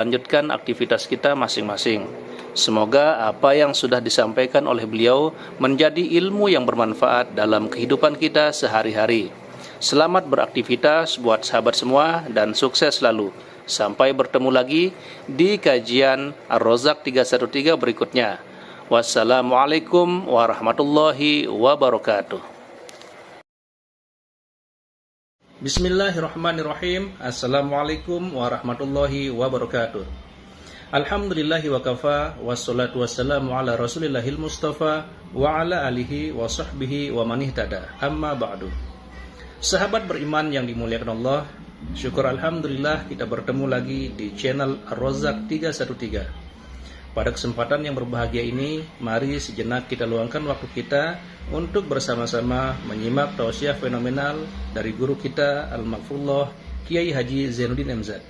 lanjutkan aktivitas kita masing-masing. Semoga apa yang sudah disampaikan oleh beliau menjadi ilmu yang bermanfaat dalam kehidupan kita sehari-hari. Selamat beraktivitas buat sahabat semua dan sukses selalu. Sampai bertemu lagi di kajian Ar-Razzaq 313 berikutnya. Wassalamualaikum warahmatullahi wabarakatuh. Bismillahirrahmanirrahim. Assalamualaikum warahmatullahi wabarakatuh. Alhamdulillahi wa kafa, wassalatu wassalamu ala rasulillahil mustafa wa ala alihi wa sahbihi wa man ihtada. Amma ba'du. Sahabat beriman yang dimuliakan Allah, syukur alhamdulillah kita bertemu lagi di channel Ar-Razzaq 313. Pada kesempatan yang berbahagia ini, mari sejenak kita luangkan waktu kita untuk bersama-sama menyimak tausiah fenomenal dari guru kita Al-Maghfurullah Kiai Haji Zainuddin MZ.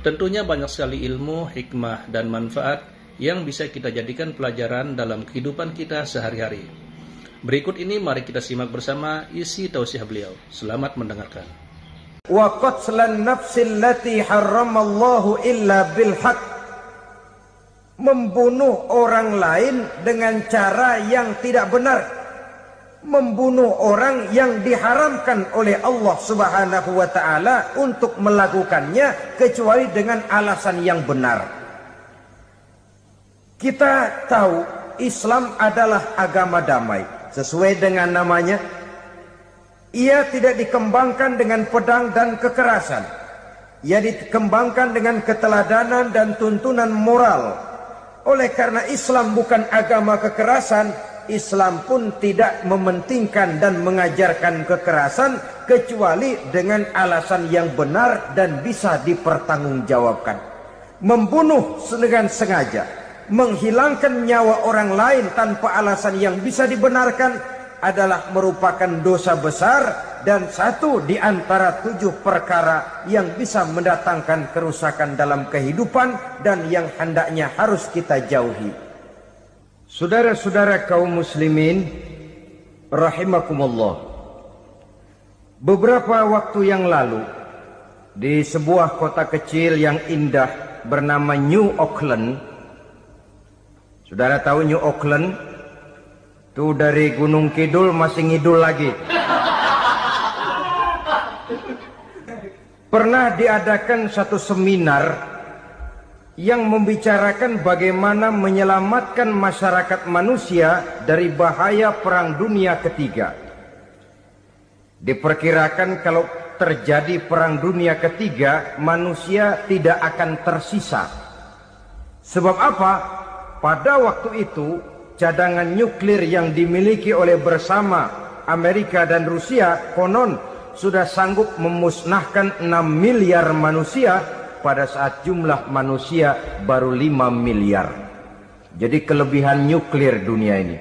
Tentunya banyak sekali ilmu, hikmah, dan manfaat yang bisa kita jadikan pelajaran dalam kehidupan kita sehari-hari. Berikut ini mari kita simak bersama isi tausiah beliau. Selamat mendengarkan. Wa qatlan nafsil lati harramallahu illa bil haqq. Membunuh orang lain dengan cara yang tidak benar, membunuh orang yang diharamkan oleh Allah Subhanahu wa ta'ala untuk melakukannya kecuali dengan alasan yang benar. Kita tahu Islam adalah agama damai. Sesuai dengan namanya, ia tidak dikembangkan dengan pedang dan kekerasan. Ia dikembangkan dengan keteladanan dan tuntunan moral. Oleh karena Islam bukan agama kekerasan, Islam pun tidak mementingkan dan mengajarkan kekerasan kecuali dengan alasan yang benar dan bisa dipertanggungjawabkan. Membunuh dengan sengaja, menghilangkan nyawa orang lain tanpa alasan yang bisa dibenarkan adalah merupakan dosa besar dan satu di antara 7 perkara yang bisa mendatangkan kerusakan dalam kehidupan dan yang hendaknya harus kita jauhi. Saudara-saudara kaum muslimin rahimakumullah, beberapa waktu yang lalu di sebuah kota kecil yang indah bernama New Auckland. Saudara tahu New Auckland? Itu dari Gunung Kidul masih ngidul lagi. Pernah diadakan satu seminar yang membicarakan bagaimana menyelamatkan masyarakat manusia dari bahaya Perang Dunia Ketiga. Diperkirakan kalau terjadi Perang Dunia Ketiga, manusia tidak akan tersisa. Sebab apa? Pada waktu itu cadangan nuklir yang dimiliki oleh bersama Amerika dan Rusia konon sudah sanggup memusnahkan 6 miliar manusia pada saat jumlah manusia baru 5 miliar. Jadi kelebihan nuklir dunia ini.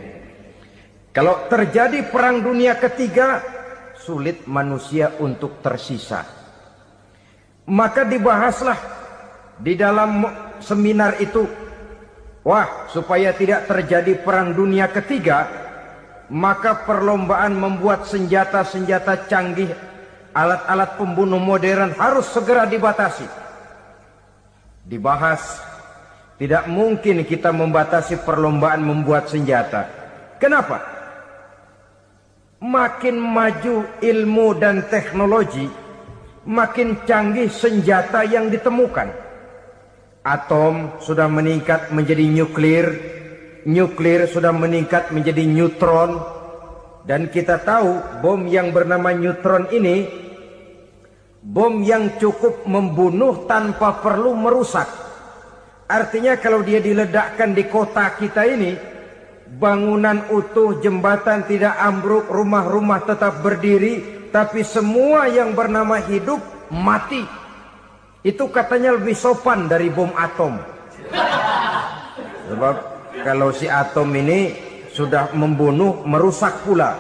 Kalau terjadi Perang Dunia Ketiga, sulit manusia untuk tersisa. Maka dibahaslah di dalam seminar itu, wah, supaya tidak terjadi Perang Dunia Ketiga, maka perlombaan membuat senjata-senjata canggih, alat-alat pembunuh modern harus segera dibatasi. Dibahas, tidak mungkin kita membatasi perlombaan membuat senjata. Kenapa? Makin maju ilmu dan teknologi, makin canggih senjata yang ditemukan. Atom sudah meningkat menjadi nuklir, nuklir sudah meningkat menjadi neutron, dan kita tahu bom yang bernama neutron ini bom yang cukup membunuh tanpa perlu merusak. Artinya kalau dia diledakkan di kota kita ini, bangunan utuh, jembatan tidak ambruk, rumah-rumah tetap berdiri, tapi semua yang bernama hidup mati. Itu katanya lebih sopan dari bom atom. Sebab kalau si atom ini sudah membunuh, merusak pula.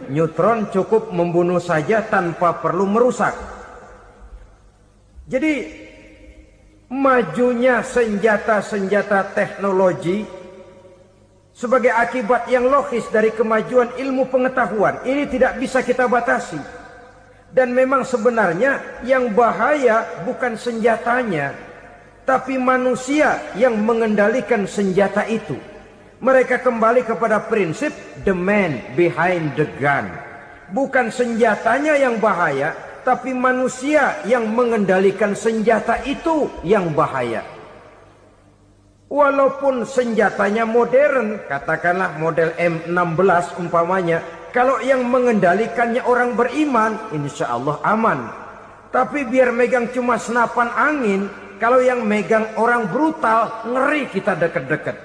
Neutron cukup membunuh saja tanpa perlu merusak. Jadi majunya senjata-senjata teknologi sebagai akibat yang logis dari kemajuan ilmu pengetahuan ini tidak bisa kita batasi. Dan memang sebenarnya yang bahaya bukan senjatanya, tapi manusia yang mengendalikan senjata itu. Mereka kembali kepada prinsip the man behind the gun. Bukan senjatanya yang bahaya, tapi manusia yang mengendalikan senjata itu yang bahaya. Walaupun senjatanya modern, katakanlah model M16 umpamanya, kalau yang mengendalikannya orang beriman, insya Allah aman. Tapi biar megang cuma senapan angin, kalau yang megang orang brutal, ngeri kita deket-deket.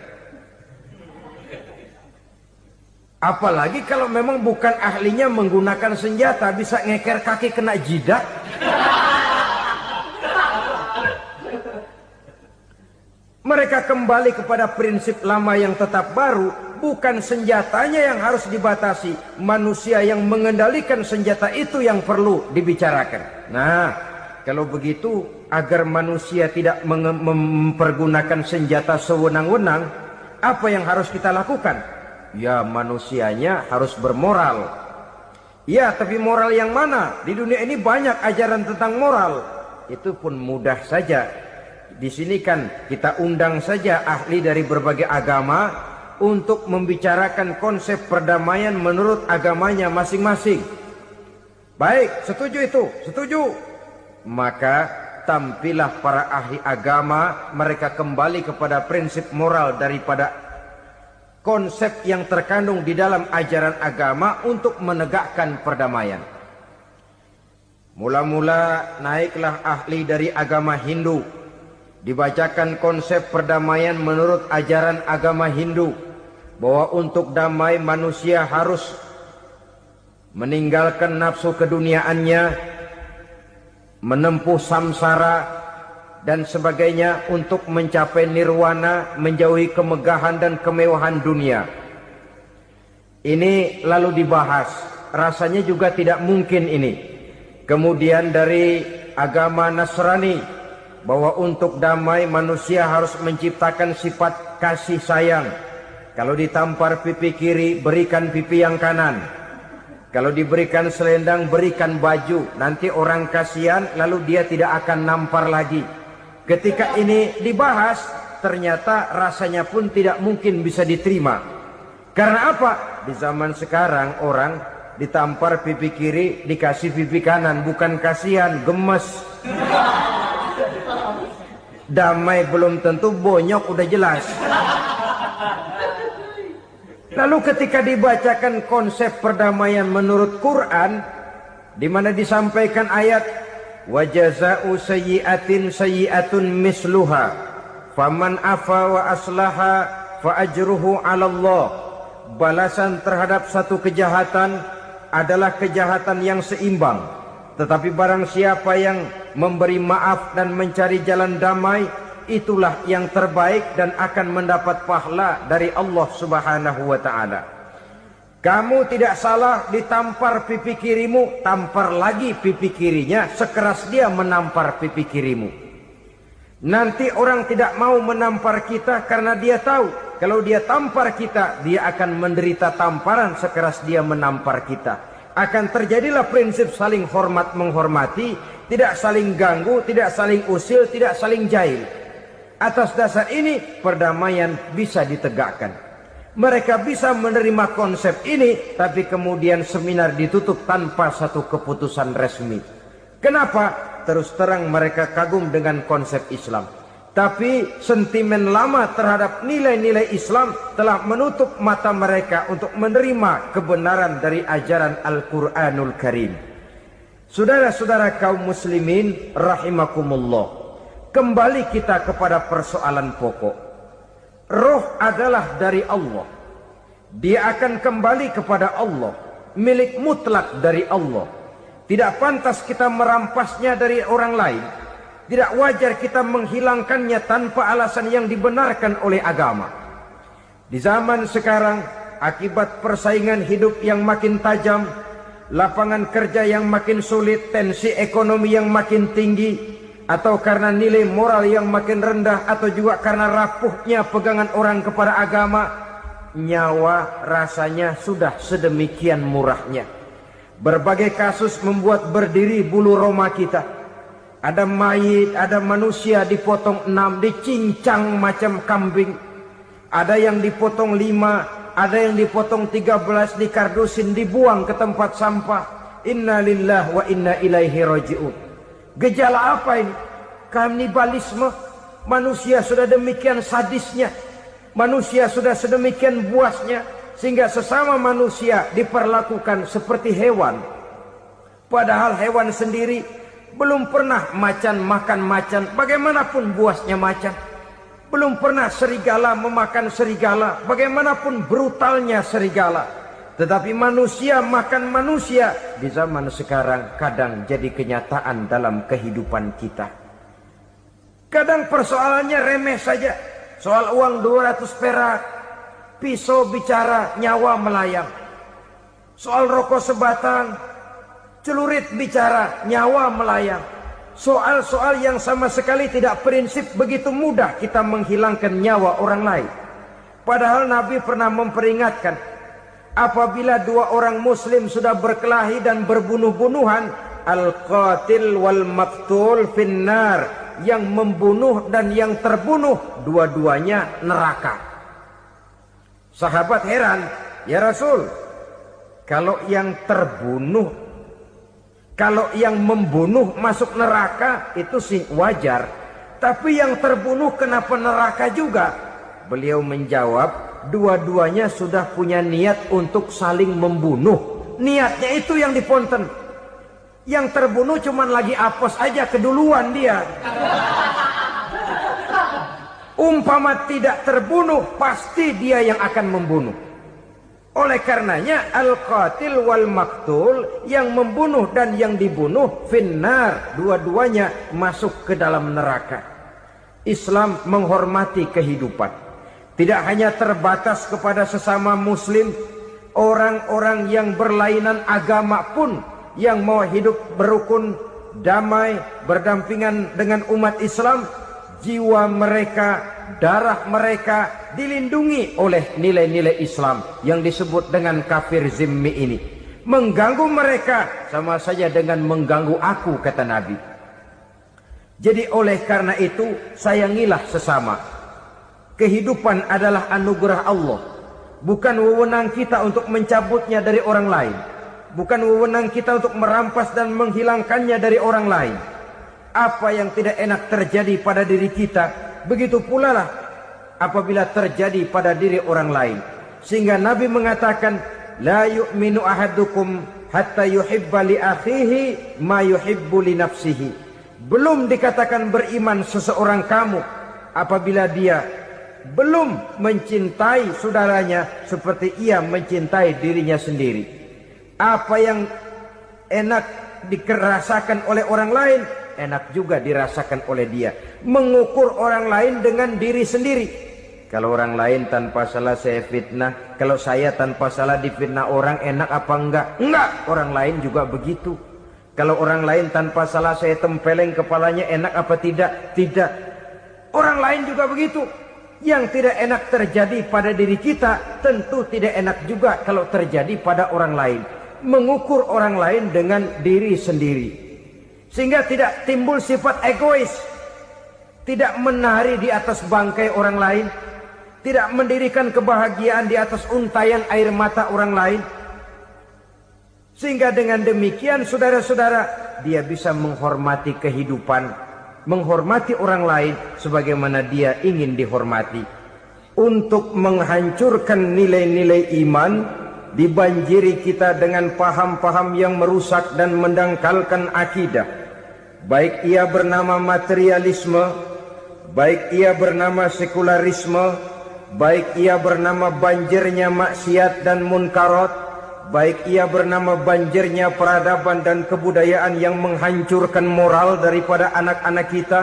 Apalagi kalau memang bukan ahlinya menggunakan senjata, bisa ngeker kaki kena jidat. Mereka kembali kepada prinsip lama yang tetap baru, bukan senjatanya yang harus dibatasi, manusia yang mengendalikan senjata itu yang perlu dibicarakan. Nah, kalau begitu, agar manusia tidak mempergunakan senjata sewenang-wenang, apa yang harus kita lakukan? Ya, manusianya harus bermoral. Ya, tapi moral yang mana? Di dunia ini banyak ajaran tentang moral. Itu pun mudah saja. Di sini kan kita undang saja ahli dari berbagai agama untuk membicarakan konsep perdamaian menurut agamanya masing-masing. Baik, setuju itu? Setuju. Maka tampillah para ahli agama, mereka kembali kepada prinsip moral daripada konsep yang terkandung di dalam ajaran agama untuk menegakkan perdamaian. Mula-mula naiklah ahli dari agama Hindu, dibacakan konsep perdamaian menurut ajaran agama Hindu, bahwa untuk damai manusia harus meninggalkan nafsu keduniaannya, menempuh samsara dan sebagainya untuk mencapai nirwana, menjauhi kemegahan dan kemewahan dunia. Ini lalu dibahas, rasanya juga tidak mungkin ini. Kemudian dari agama Nasrani, bahwa untuk damai manusia harus menciptakan sifat kasih sayang. Kalau ditampar pipi kiri, berikan pipi yang kanan. Kalau diberikan selendang, berikan baju. Nanti orang kasihan, lalu dia tidak akan nampar lagi. Ketika ini dibahas, ternyata rasanya pun tidak mungkin bisa diterima. Karena apa? Di zaman sekarang orang ditampar pipi kiri, dikasih pipi kanan. Bukan kasihan, gemes. Damai belum tentu, bonyok udah jelas. Lalu ketika dibacakan konsep perdamaian menurut Quran, di mana disampaikan ayat wa jazaa'u sayyi'atin sayyi'atun misluha faman afa wa aslaha fa ajruhu 'ala Allah. Balasan terhadap satu kejahatan adalah kejahatan yang seimbang, tetapi barang siapa yang memberi maaf dan mencari jalan damai, itulah yang terbaik dan akan mendapat pahala dari Allah Subhanahu wa taala. Kamu tidak salah ditampar pipi kirimu, tampar lagi pipi kirinya sekeras dia menampar pipi kirimu. Nanti orang tidak mau menampar kita karena dia tahu kalau dia tampar kita, dia akan menderita tamparan sekeras dia menampar kita. Akan terjadilah prinsip saling hormat menghormati, tidak saling ganggu, tidak saling usil, tidak saling jahil. Atas dasar ini perdamaian bisa ditegakkan. Mereka bisa menerima konsep ini, tapi kemudian seminar ditutup tanpa satu keputusan resmi. Kenapa? Terus terang mereka kagum dengan konsep Islam, tapi sentimen lama terhadap nilai-nilai Islam telah menutup mata mereka untuk menerima kebenaran dari ajaran Al-Quranul Karim. Saudara-saudara kaum muslimin rahimakumullah, kembali kita kepada persoalan pokok. Roh adalah dari Allah. Dia akan kembali kepada Allah, milik mutlak dari Allah. Tidak pantas kita merampasnya dari orang lain. Tidak wajar kita menghilangkannya tanpa alasan yang dibenarkan oleh agama. Di zaman sekarang, akibat persaingan hidup yang makin tajam, lapangan kerja yang makin sulit, tensi ekonomi yang makin tinggi, atau karena nilai moral yang makin rendah, atau juga karena rapuhnya pegangan orang kepada agama, nyawa rasanya sudah sedemikian murahnya. Berbagai kasus membuat berdiri bulu roma kita. Ada mayit, ada manusia dipotong 6, dicincang macam kambing. Ada yang dipotong 5, ada yang dipotong 13, dikardusin, dibuang ke tempat sampah. Inna lillahi wa inna ilaihi raji'un. Gejala apa ini? Kanibalisme. Manusia sudah demikian sadisnya, manusia sudah sedemikian buasnya, sehingga sesama manusia diperlakukan seperti hewan. Padahal hewan sendiri belum pernah macan makan macan, bagaimanapun buasnya macan. Belum pernah serigala memakan serigala, bagaimanapun brutalnya serigala. Tetapi manusia makan manusia di zaman sekarang kadang jadi kenyataan dalam kehidupan kita. Kadang persoalannya remeh saja. Soal uang 200 perak, pisau bicara, nyawa melayang. Soal rokok sebatang, celurit bicara, nyawa melayang. Soal-soal yang sama sekali tidak prinsip, begitu mudah kita menghilangkan nyawa orang lain. Padahal Nabi pernah memperingatkan, apabila 2 orang muslim sudah berkelahi dan berbunuh-bunuhan, al-qatil wal maqtul finnar, yang membunuh dan yang terbunuh dua-duanya neraka. Sahabat heran, ya Rasul, kalau yang terbunuh, kalau yang membunuh masuk neraka itu sih wajar, tapi yang terbunuh kenapa neraka juga? Beliau menjawab, dua-duanya sudah punya niat untuk saling membunuh. Niatnya itu yang diponten. Yang terbunuh cuman lagi apes aja, keduluan dia. Umpama tidak terbunuh, pasti dia yang akan membunuh. Oleh karenanya al-qatil wal maktul, yang membunuh dan yang dibunuh finnar, dua-duanya masuk ke dalam neraka. Islam menghormati kehidupan. Tidak hanya terbatas kepada sesama muslim, orang-orang yang berlainan agama pun yang mau hidup berukun, damai, berdampingan dengan umat Islam, jiwa mereka, darah mereka dilindungi oleh nilai-nilai Islam yang disebut dengan kafir zimmi ini. Mengganggu mereka sama saja dengan mengganggu aku, kata Nabi. Jadi oleh karena itu, sayangilah sesama. Kehidupan adalah anugerah Allah, bukan wewenang kita untuk mencabutnya dari orang lain. Bukan wewenang kita untuk merampas dan menghilangkannya dari orang lain. Apa yang tidak enak terjadi pada diri kita, begitu pula lah apabila terjadi pada diri orang lain. Sehingga Nabi mengatakan, la yu'minu ahadukum hatta yuhibba li akhihi ma yuhibbu li nafsihi. Belum dikatakan beriman seseorang kamu apabila dia belum mencintai saudaranya seperti ia mencintai dirinya sendiri. Apa yang enak dirasakan oleh orang lain, enak juga dirasakan oleh dia. Mengukur orang lain dengan diri sendiri. Kalau orang lain tanpa salah saya fitnah, kalau saya tanpa salah difitnah orang, enak apa enggak? Enggak, orang lain juga begitu. Kalau orang lain tanpa salah saya tempeleng kepalanya, enak apa tidak? Tidak. Orang lain juga begitu. Yang tidak enak terjadi pada diri kita, tentu tidak enak juga kalau terjadi pada orang lain. Mengukur orang lain dengan diri sendiri, sehingga tidak timbul sifat egois, tidak menari di atas bangkai orang lain, tidak mendirikan kebahagiaan di atas untayan air mata orang lain. Sehingga dengan demikian saudara-saudara, dia bisa menghormati kehidupan, menghormati orang lain sebagaimana dia ingin dihormati. Untuk menghancurkan nilai-nilai iman, dibanjiri kita dengan paham-paham yang merusak dan mendangkalkan akidah. Baik ia bernama materialisme, baik ia bernama sekularisme, baik ia bernama banjirnya maksiat dan munkarat, baik ia bernama banjirnya peradaban dan kebudayaan yang menghancurkan moral daripada anak-anak kita.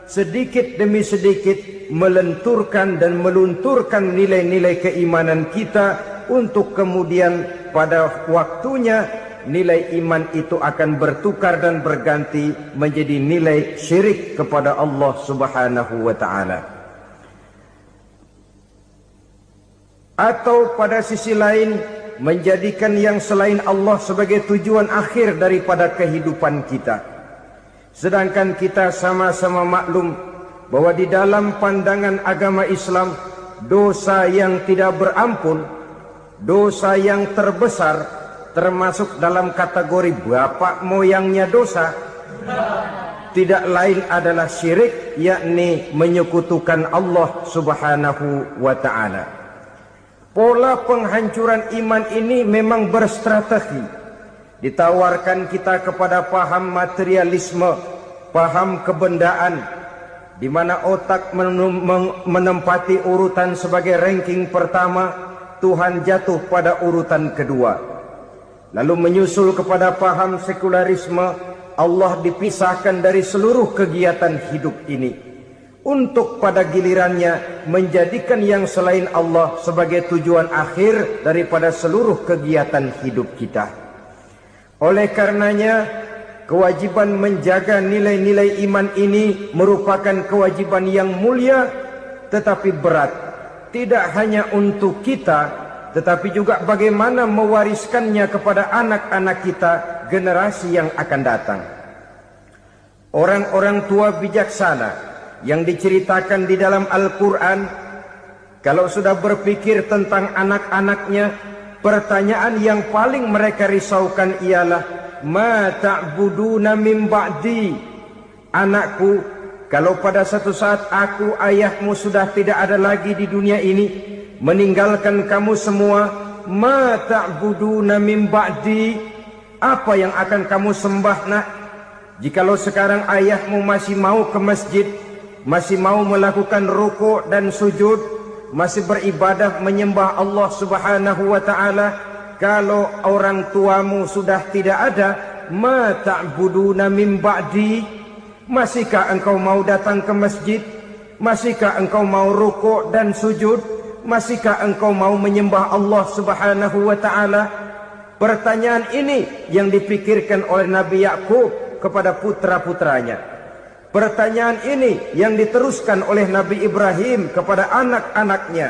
Sedikit demi sedikit melenturkan dan melunturkan nilai-nilai keimanan kita, untuk kemudian pada waktunya nilai iman itu akan bertukar dan berganti menjadi nilai syirik kepada Allah Subhanahu wa ta'ala. Atau pada sisi lain menjadikan yang selain Allah sebagai tujuan akhir daripada kehidupan kita. Sedangkan kita sama-sama maklum bahwa di dalam pandangan agama Islam, dosa yang tidak berampun, dosa yang terbesar, termasuk dalam kategori bapak moyangnya dosa, tidak lain adalah syirik, yakni menyekutukan Allah Subhanahu wa ta'ala. Pola penghancuran iman ini memang berstrategi. Ditawarkan kita kepada paham materialisme, paham kebendaan, di mana otak menempati urutan sebagai ranking pertama, Tuhan jatuh pada urutan kedua. Lalu menyusul kepada paham sekularisme, Allah dipisahkan dari seluruh kegiatan hidup ini, untuk pada gilirannya menjadikan yang selain Allah sebagai tujuan akhir daripada seluruh kegiatan hidup kita. Oleh karenanya, kewajiban menjaga nilai-nilai iman ini merupakan kewajiban yang mulia tetapi berat. Tidak hanya untuk kita, tetapi juga bagaimana mewariskannya kepada anak-anak kita, generasi yang akan datang. Orang-orang tua bijaksana yang diceritakan di dalam Al-Quran, kalau sudah berpikir tentang anak-anaknya, pertanyaan yang paling mereka risaukan ialah, ma ta'buduna min ba'di. Anakku, kalau pada satu saat aku, ayahmu sudah tidak ada lagi di dunia ini, meninggalkan kamu semua, ma ta'buduna min ba'di, apa yang akan kamu sembah nak? Jikalau sekarang ayahmu masih mau ke masjid, masih mau melakukan rukuk dan sujud, masih beribadah menyembah Allah Subhanahu wa ta'ala, kalau orang tuamu sudah tidak ada, ma ta'buduna min ba'di, masihkah engkau mau datang ke masjid? Masihkah engkau mau rukuk dan sujud? Masihkah engkau mau menyembah Allah Subhanahu wa ta'ala? Pertanyaan ini yang dipikirkan oleh Nabi Yakub kepada putra-putranya. Pertanyaan ini yang diteruskan oleh Nabi Ibrahim kepada anak-anaknya.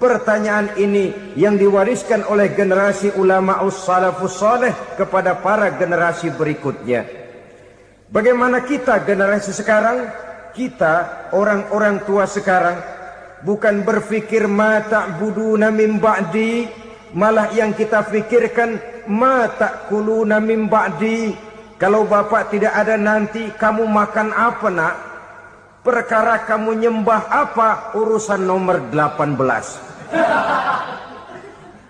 Pertanyaan ini yang diwariskan oleh generasi ulama salafus saleh kepada para generasi berikutnya. Bagaimana kita generasi sekarang? Kita orang-orang tua sekarang bukan berfikir ma ta'buduna min ba'di, malah yang kita fikirkan ma ta'kuluna min ba'di. Kalau bapak tidak ada nanti kamu makan apa nak? Perkara kamu nyembah apa? Urusan nomor 18.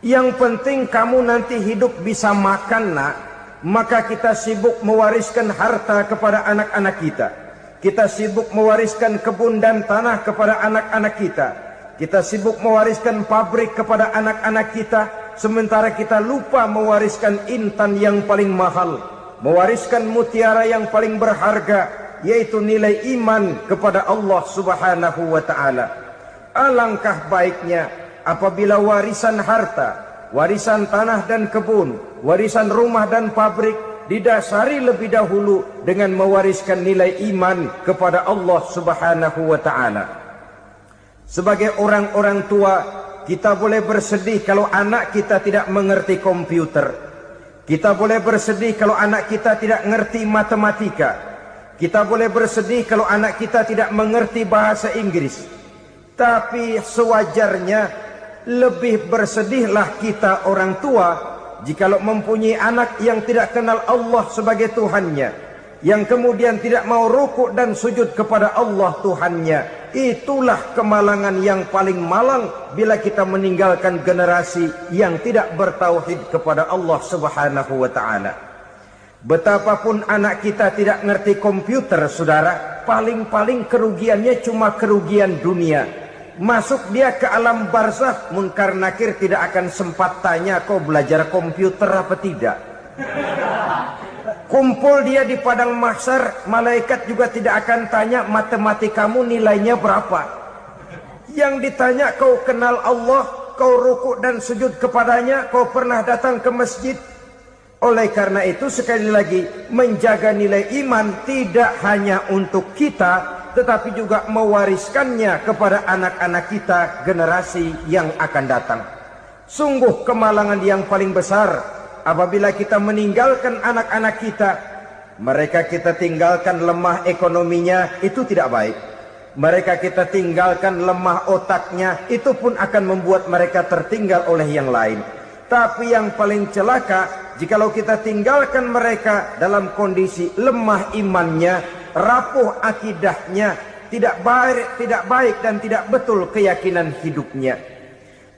Yang penting kamu nanti hidup bisa makan nak. Maka kita sibuk mewariskan harta kepada anak-anak kita. Kita sibuk mewariskan kebun dan tanah kepada anak-anak kita. Kita sibuk mewariskan pabrik kepada anak-anak kita. Sementara kita lupa mewariskan intan yang paling mahal, mewariskan mutiara yang paling berharga, yaitu nilai iman kepada Allah Subhanahu wa ta'ala. Alangkah baiknya apabila warisan harta, warisan tanah dan kebun, warisan rumah dan pabrik didasari lebih dahulu dengan mewariskan nilai iman kepada Allah Subhanahu wa ta'ala. Sebagai orang-orang tua, kita boleh bersedih kalau anak kita tidak mengerti komputer. Kita boleh bersedih kalau anak kita tidak mengerti matematika. Kita boleh bersedih kalau anak kita tidak mengerti bahasa Inggris. Tapi sewajarnya lebih bersedihlah kita orang tua jikalau mempunyai anak yang tidak kenal Allah sebagai Tuhannya, yang kemudian tidak mau rukuk dan sujud kepada Allah Tuhannya. Itulah kemalangan yang paling malang bila kita meninggalkan generasi yang tidak bertauhid kepada Allah Subhanahu wa ta'ala. Betapapun anak kita tidak ngerti komputer, saudara, paling-paling kerugiannya cuma kerugian dunia. Masuk dia ke alam barzakh, munkar nakir tidak akan sempat tanya kau belajar komputer apa tidak. Kumpul dia di padang mahsyar, malaikat juga tidak akan tanya matematikamu nilainya berapa. Yang ditanya, kau kenal Allah, kau rukuk dan sujud kepadanya, kau pernah datang ke masjid. Oleh karena itu sekali lagi, menjaga nilai iman tidak hanya untuk kita, tetapi juga mewariskannya kepada anak-anak kita, generasi yang akan datang. Sungguh kemalangan yang paling besar apabila kita meninggalkan anak-anak kita Mereka kita tinggalkan lemah ekonominya, itu tidak baik. Mereka kita tinggalkan lemah otaknya, itu pun akan membuat mereka tertinggal oleh yang lain. Tapi yang paling celaka, jikalau kita tinggalkan mereka dalam kondisi lemah imannya, rapuh akidahnya, tidak baik dan tidak betul keyakinan hidupnya.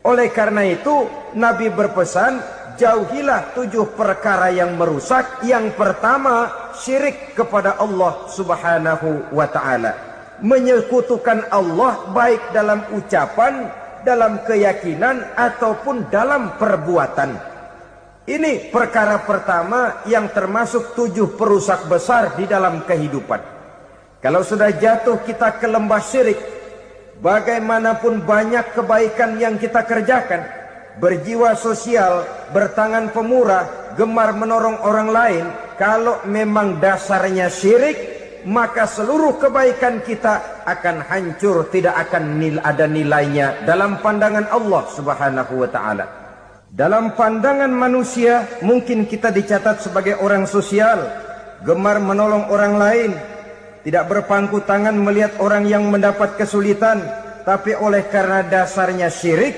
Oleh karena itu, Nabi berpesan, jauhilah 7 perkara yang merusak. Yang pertama, syirik kepada Allah Subhanahu wa ta'ala. Menyekutukan Allah baik dalam ucapan, dalam keyakinan, ataupun dalam perbuatan. Ini perkara pertama yang termasuk 7 perusak besar di dalam kehidupan. Kalau sudah jatuh kita ke lembah syirik, bagaimanapun banyak kebaikan yang kita kerjakan, berjiwa sosial, bertangan pemurah, gemar menolong orang lain, kalau memang dasarnya syirik, maka seluruh kebaikan kita akan hancur, tidak akan ada nilainya dalam pandangan Allah Subhanahu wa ta'ala. Dalam pandangan manusia, mungkin kita dicatat sebagai orang sosial, gemar menolong orang lain, tidak berpangku tangan melihat orang yang mendapat kesulitan. Tapi oleh karena dasarnya syirik,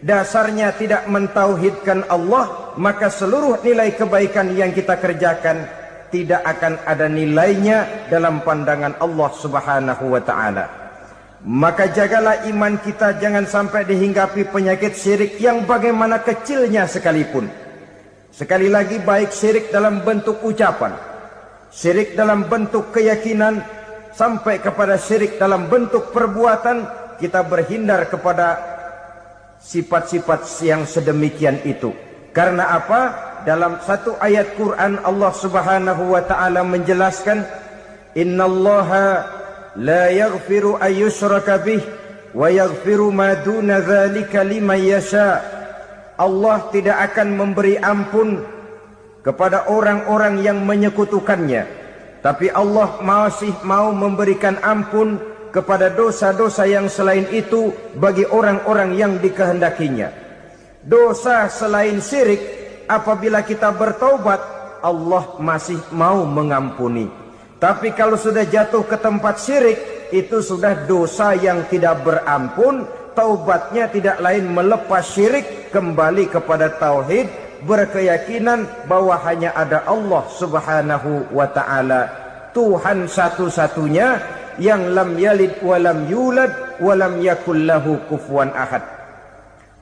dasarnya tidak mentauhidkan Allah, maka seluruh nilai kebaikan yang kita kerjakan tidak akan ada nilainya dalam pandangan Allah Subhanahu wa ta'ala. Maka jagalah iman kita, jangan sampai dihinggapi penyakit syirik yang bagaimana kecilnya sekalipun. Sekali lagi, baik syirik dalam bentuk ucapan, syirik dalam bentuk keyakinan, sampai kepada syirik dalam bentuk perbuatan, kita berhindar kepada sifat-sifat yang sedemikian itu. Karena apa? Dalam satu ayat Quran Allah Subhanahu wa ta'ala menjelaskan, innallaha la yaghfiru ayyushraka bih wa yaghfiru ma duna dzalika liman yasha. Allah tidak akan memberi ampun kepada orang-orang yang menyekutukannya, tapi Allah masih mau memberikan ampun kepada dosa-dosa yang selain itu bagi orang-orang yang dikehendakinya. Dosa selain syirik, apabila kita bertaubat, Allah masih mau mengampuni. Tapi kalau sudah jatuh ke tempat syirik, itu sudah dosa yang tidak berampun. Taubatnya tidak lain melepas syirik, kembali kepada tauhid, berkeyakinan bahwa hanya ada Allah Subhanahu wa ta'ala, Tuhan satu-satunya, yang lam yalid walam yulad walam yakul lahu kufuwan ahad.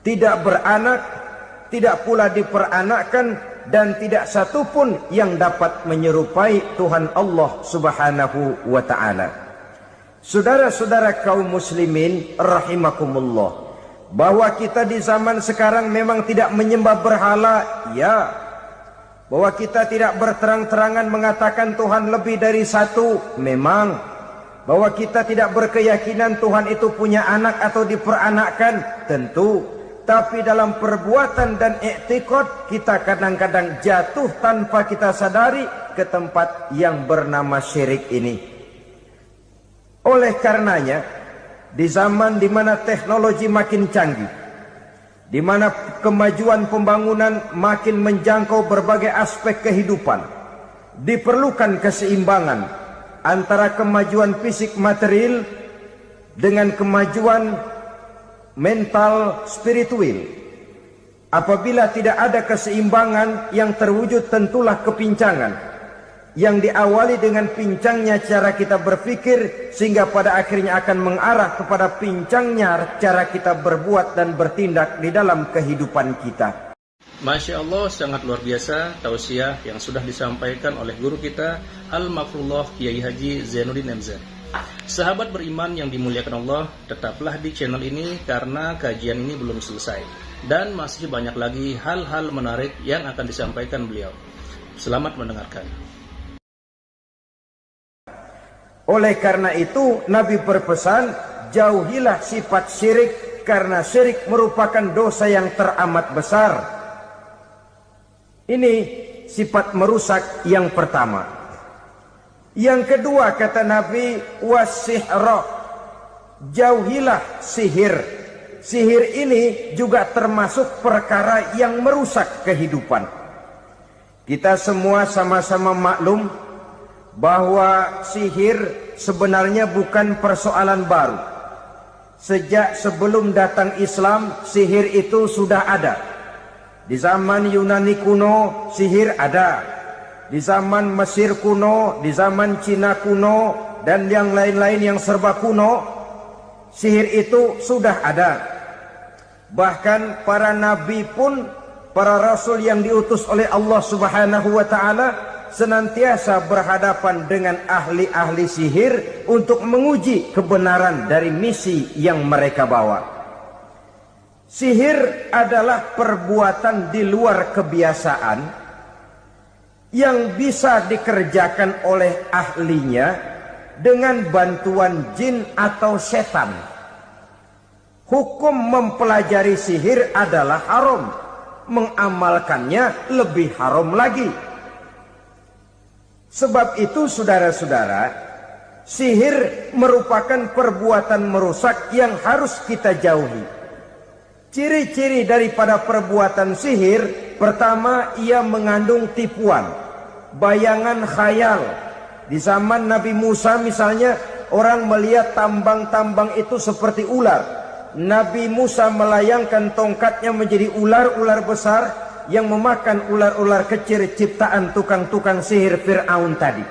Tidak beranak, tidak pula diperanakkan, dan tidak satupun yang dapat menyerupai Tuhan Allah Subhanahu wa ta'ala. Saudara-saudara kaum muslimin rahimakumullah, bahwa kita di zaman sekarang memang tidak menyembah berhala, ya. Bahwa kita tidak berterang-terangan mengatakan Tuhan lebih dari satu, memang. Bahwa kita tidak berkeyakinan Tuhan itu punya anak atau diperanakkan, tentu. Tapi dalam perbuatan dan i'tiqad, kita kadang-kadang jatuh tanpa kita sadari ke tempat yang bernama syirik ini. Oleh karenanya, di zaman di mana teknologi makin canggih, di mana kemajuan pembangunan makin menjangkau berbagai aspek kehidupan, diperlukan keseimbangan antara kemajuan fisik material dengan kemajuan mental spiritual. Apabila tidak ada keseimbangan, yang terwujud tentulah kepincangan, yang diawali dengan pincangnya cara kita berpikir, sehingga pada akhirnya akan mengarah kepada pincangnya cara kita berbuat dan bertindak di dalam kehidupan kita. Masya Allah, sangat luar biasa tausiah yang sudah disampaikan oleh guru kita Al-Mafrullah Kiai Haji Zainuddin MZ. Sahabat beriman yang dimuliakan Allah, tetaplah di channel ini karena kajian ini belum selesai dan masih banyak lagi hal-hal menarik yang akan disampaikan beliau. Selamat mendengarkan. Oleh karena itu, Nabi berpesan, jauhilah sifat syirik, karena syirik merupakan dosa yang teramat besar. Ini sifat merusak yang pertama. Yang kedua, kata Nabi, wasihra, jauhilah sihir. Sihir ini juga termasuk perkara yang merusak kehidupan. Kita semua sama-sama maklum bahwa sihir sebenarnya bukan persoalan baru. Sejak sebelum datang Islam, sihir itu sudah ada. Di zaman Yunani kuno, sihir ada. Di zaman Mesir kuno, di zaman Cina kuno, dan yang lain-lain yang serba kuno, sihir itu sudah ada. Bahkan para nabi pun, para rasul yang diutus oleh Allah Subhanahu wa ta'ala, senantiasa berhadapan dengan ahli-ahli sihir untuk menguji kebenaran dari misi yang mereka bawa. Sihir adalah perbuatan di luar kebiasaan yang bisa dikerjakan oleh ahlinya dengan bantuan jin atau setan. Hukum mempelajari sihir adalah haram, mengamalkannya lebih haram lagi. Sebab itu saudara-saudara, sihir merupakan perbuatan merusak yang harus kita jauhi. Ciri-ciri daripada perbuatan sihir, pertama, ia mengandung tipuan, bayangan khayal. Di zaman Nabi Musa misalnya, orang melihat tambang-tambang itu seperti ular. Nabi Musa melayangkan tongkatnya menjadi ular-ular besar yang memakan ular-ular kecil ciptaan tukang-tukang sihir Fir'aun tadi.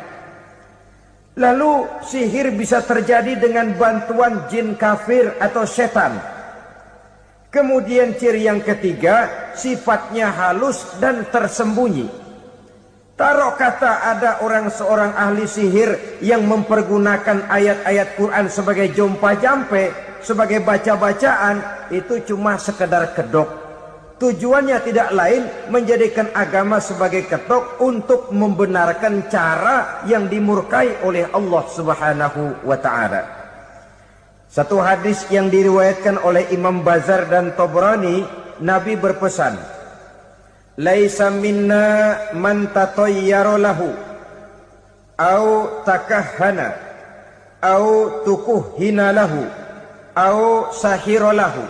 Lalu sihir bisa terjadi dengan bantuan jin kafir atau setan. Kemudian ciri yang ketiga, sifatnya halus dan tersembunyi. Taruh kata ada seorang ahli sihir yang mempergunakan ayat-ayat Quran sebagai jompa-jampe, sebagai baca-bacaan, itu cuma sekedar kedok. Tujuannya tidak lain menjadikan agama sebagai ketok untuk membenarkan cara yang dimurkai oleh Allah Subhanahu wa ta'ala. Satu hadis yang diriwayatkan oleh Imam Bazar dan Tabrani, Nabi berpesan, "Laisa minna man tatayyara lahu au takahhana au tukuhhina lahu au sahira lahu."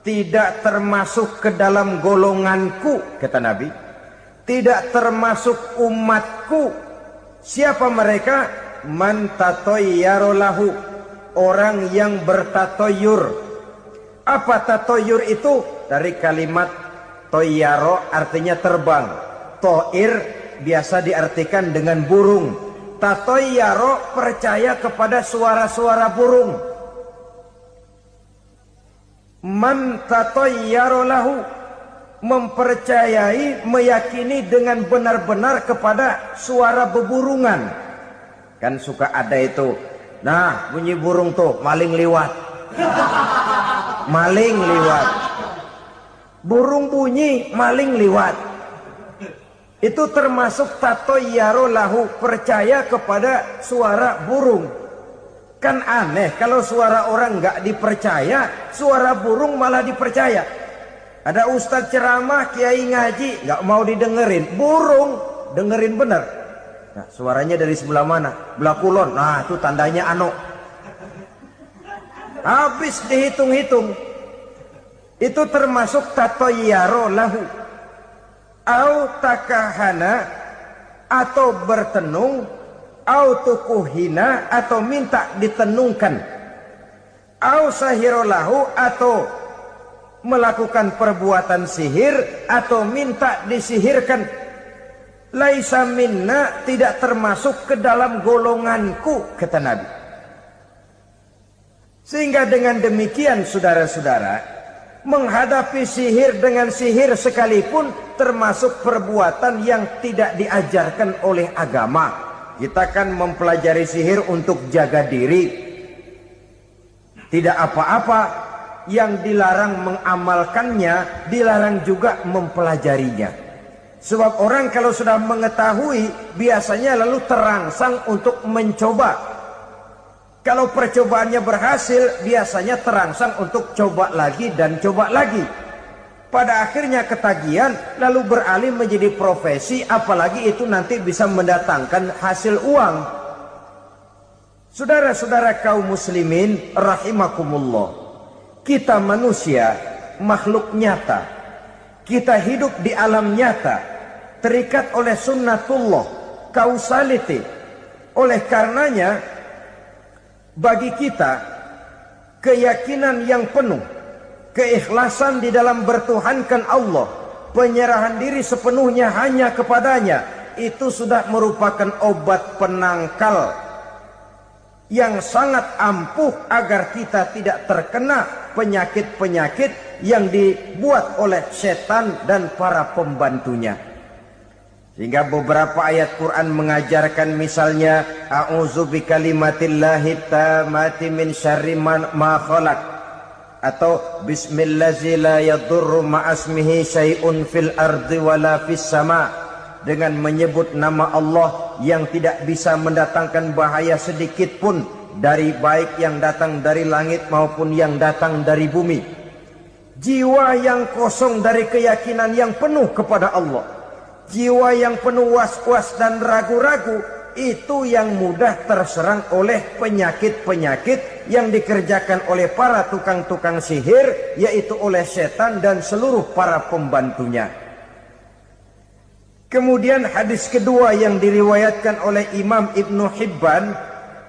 Tidak termasuk ke dalam golonganku, kata Nabi. Tidak termasuk umatku. Siapa mereka? Man tatayyara lahu, orang yang bertatoyur. Apa tatoyur itu? Dari kalimat toyaro, artinya terbang. Toir biasa diartikan dengan burung. Tatoyaro percaya kepada suara-suara burung. Man tatayyara lahu, mempercayai, meyakini dengan benar-benar kepada suara beburungan. Kan suka ada itu, nah bunyi burung tuh, maling liwat. Maling liwat. Burung bunyi, maling liwat. Itu termasuk tatayyara lahu, percaya kepada suara burung. Kan aneh kalau suara orang nggak dipercaya, suara burung malah dipercaya. Ada ustadz ceramah, kiai ngaji, nggak mau didengerin, burung dengerin bener. Nah, suaranya dari sebelah mana? Belah kulon. Nah, itu tandanya ano. Habis dihitung-hitung. Itu termasuk tatayyara lahu. Au takahana, atau bertenung, au tukuhina, atau minta ditenungkan, au sahirolahu, atau melakukan perbuatan sihir, atau minta disihirkan. Laisa minna, tidak termasuk ke dalam golonganku, kata Nabi. Sehingga dengan demikian saudara-saudara, menghadapi sihir dengan sihir sekalipun termasuk perbuatan yang tidak diajarkan oleh agama. Kita kan mempelajari sihir untuk jaga diri. Tidak apa-apa, yang dilarang mengamalkannya, dilarang juga mempelajarinya. Sebab orang kalau sudah mengetahui, biasanya lalu terangsang untuk mencoba. Kalau percobaannya berhasil, biasanya terangsang untuk coba lagi dan coba lagi. Pada akhirnya ketagihan, lalu beralih menjadi profesi, apalagi itu nanti bisa mendatangkan hasil uang. Saudara-saudara kaum muslimin rahimakumullah, kita manusia makhluk nyata. Kita hidup di alam nyata, terikat oleh sunnatullah, causality, Oleh karenanya, bagi kita keyakinan yang penuh, keikhlasan di dalam bertuhankan Allah, penyerahan diri sepenuhnya hanya kepadanya, itu sudah merupakan obat penangkal yang sangat ampuh agar kita tidak terkena penyakit-penyakit yang dibuat oleh setan dan para pembantunya. Sehingga beberapa ayat Quran mengajarkan, misalnya a'udzu bikalimatillahi tammati min syarri ma khalaq, atau bismillazi la yadurru ma'asmihi syai'un fil ardi wala fis sama, dengan menyebut nama Allah yang tidak bisa mendatangkan bahaya sedikit pun, dari baik yang datang dari langit maupun yang datang dari bumi. Jiwa yang kosong dari keyakinan yang penuh kepada Allah, jiwa yang penuh was-was dan ragu-ragu, itu yang mudah terserang oleh penyakit-penyakit yang dikerjakan oleh para tukang-tukang sihir, yaitu oleh setan dan seluruh para pembantunya. Kemudian hadis kedua yang diriwayatkan oleh Imam Ibnu Hibban,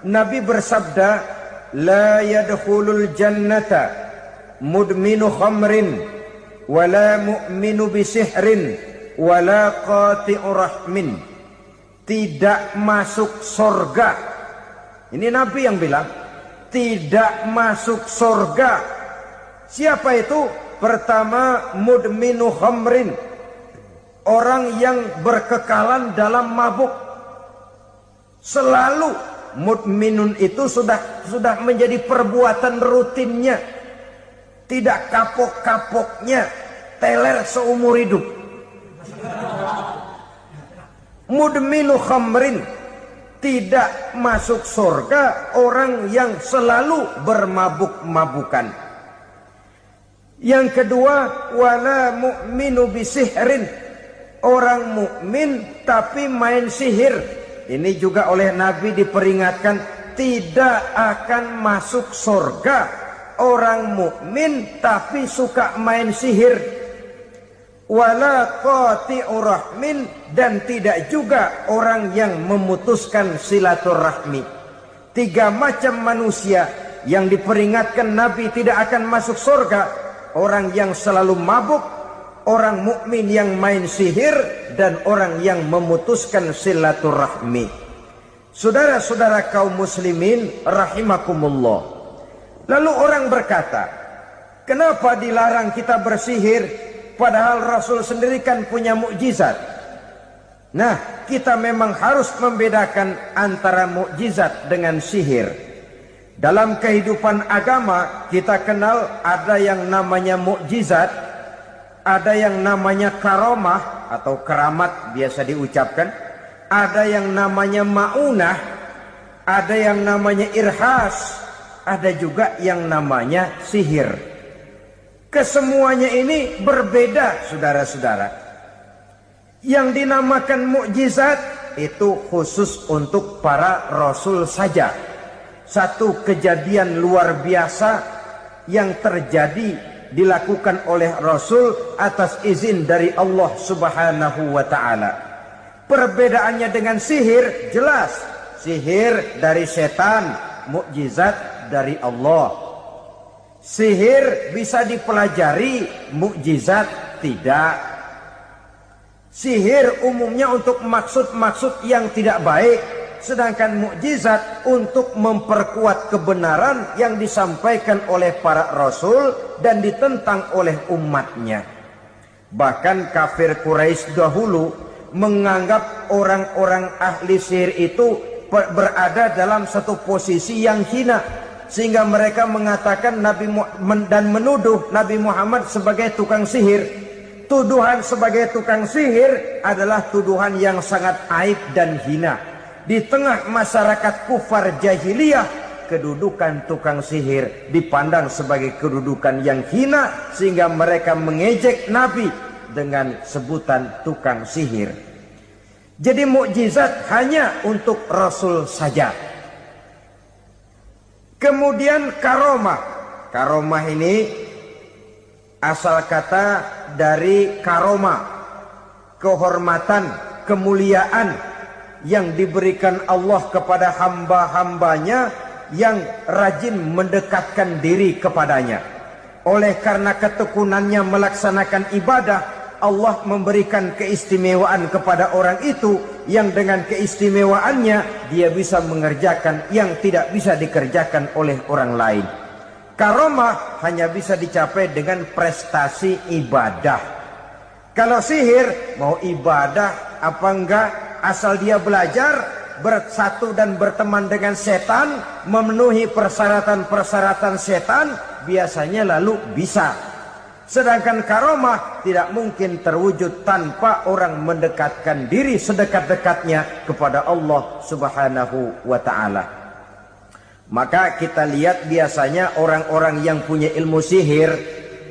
Nabi bersabda, la yadkhulul jannata mudminu khamrin wala mu'minu bisihrin wala qati'u rahmin. Tidak masuk surga. Ini Nabi yang bilang, tidak masuk surga. Siapa itu? Pertama, mudminu khamrin, orang yang berkekalan dalam mabuk. Selalu mudminun itu sudah menjadi perbuatan rutinnya, tidak kapok-kapoknya, teler seumur hidup. Mudminu khamrin, tidak masuk surga orang yang selalu bermabuk-mabukan. Yang kedua, wala mu'minu bisihrin, orang mukmin tapi main sihir. Ini juga oleh Nabi diperingatkan, tidak akan masuk surga orang mukmin tapi suka main sihir. Wala qati'u rahmin, dan tidak juga orang yang memutuskan silaturahmi. Tiga macam manusia yang diperingatkan Nabi tidak akan masuk surga: orang yang selalu mabuk, orang mukmin yang main sihir, dan orang yang memutuskan silaturahmi. Saudara-saudara kaum muslimin rahimakumullah. Lalu orang berkata, kenapa dilarang kita bersihir? Padahal Rasul sendiri kan punya mukjizat. Nah, kita memang harus membedakan antara mukjizat dengan sihir. Dalam kehidupan agama kita kenal ada yang namanya mukjizat, ada yang namanya karomah atau keramat biasa diucapkan, ada yang namanya maunah, ada yang namanya irhas, ada juga yang namanya sihir. Kesemuanya ini berbeda, saudara-saudara. Yang dinamakan mukjizat itu khusus untuk para rasul saja. Satu kejadian luar biasa yang terjadi dilakukan oleh rasul atas izin dari Allah Subhanahu wa taala. Perbedaannya dengan sihir jelas. Sihir dari setan, mukjizat dari Allah. Sihir bisa dipelajari, mukjizat tidak. Sihir umumnya untuk maksud-maksud yang tidak baik, sedangkan mukjizat untuk memperkuat kebenaran yang disampaikan oleh para rasul dan ditentang oleh umatnya. Bahkan kafir Quraisy dahulu menganggap orang-orang ahli sihir itu berada dalam satu posisi yang hina, sehingga mereka mengatakan dan menuduh Nabi Muhammad sebagai tukang sihir. Tuduhan sebagai tukang sihir adalah tuduhan yang sangat aib dan hina. Di tengah masyarakat kufar jahiliyah, kedudukan tukang sihir dipandang sebagai kedudukan yang hina, sehingga mereka mengejek Nabi dengan sebutan tukang sihir. Jadi mukjizat hanya untuk Rasul saja. Kemudian karomah. Karomah ini asal kata dari karoma, kehormatan, kemuliaan yang diberikan Allah kepada hamba-hambanya yang rajin mendekatkan diri kepadanya. Oleh karena ketekunannya melaksanakan ibadah, Allah memberikan keistimewaan kepada orang itu yang dengan keistimewaannya dia bisa mengerjakan yang tidak bisa dikerjakan oleh orang lain. Karomah hanya bisa dicapai dengan prestasi ibadah. Kalau sihir mau ibadah apa enggak, asal dia belajar, bersatu dan berteman dengan setan, memenuhi persyaratan-persyaratan setan, biasanya lalu bisa. Sedangkan karomah tidak mungkin terwujud tanpa orang mendekatkan diri sedekat-dekatnya kepada Allah Subhanahu wa ta'ala. Maka kita lihat biasanya orang-orang yang punya ilmu sihir,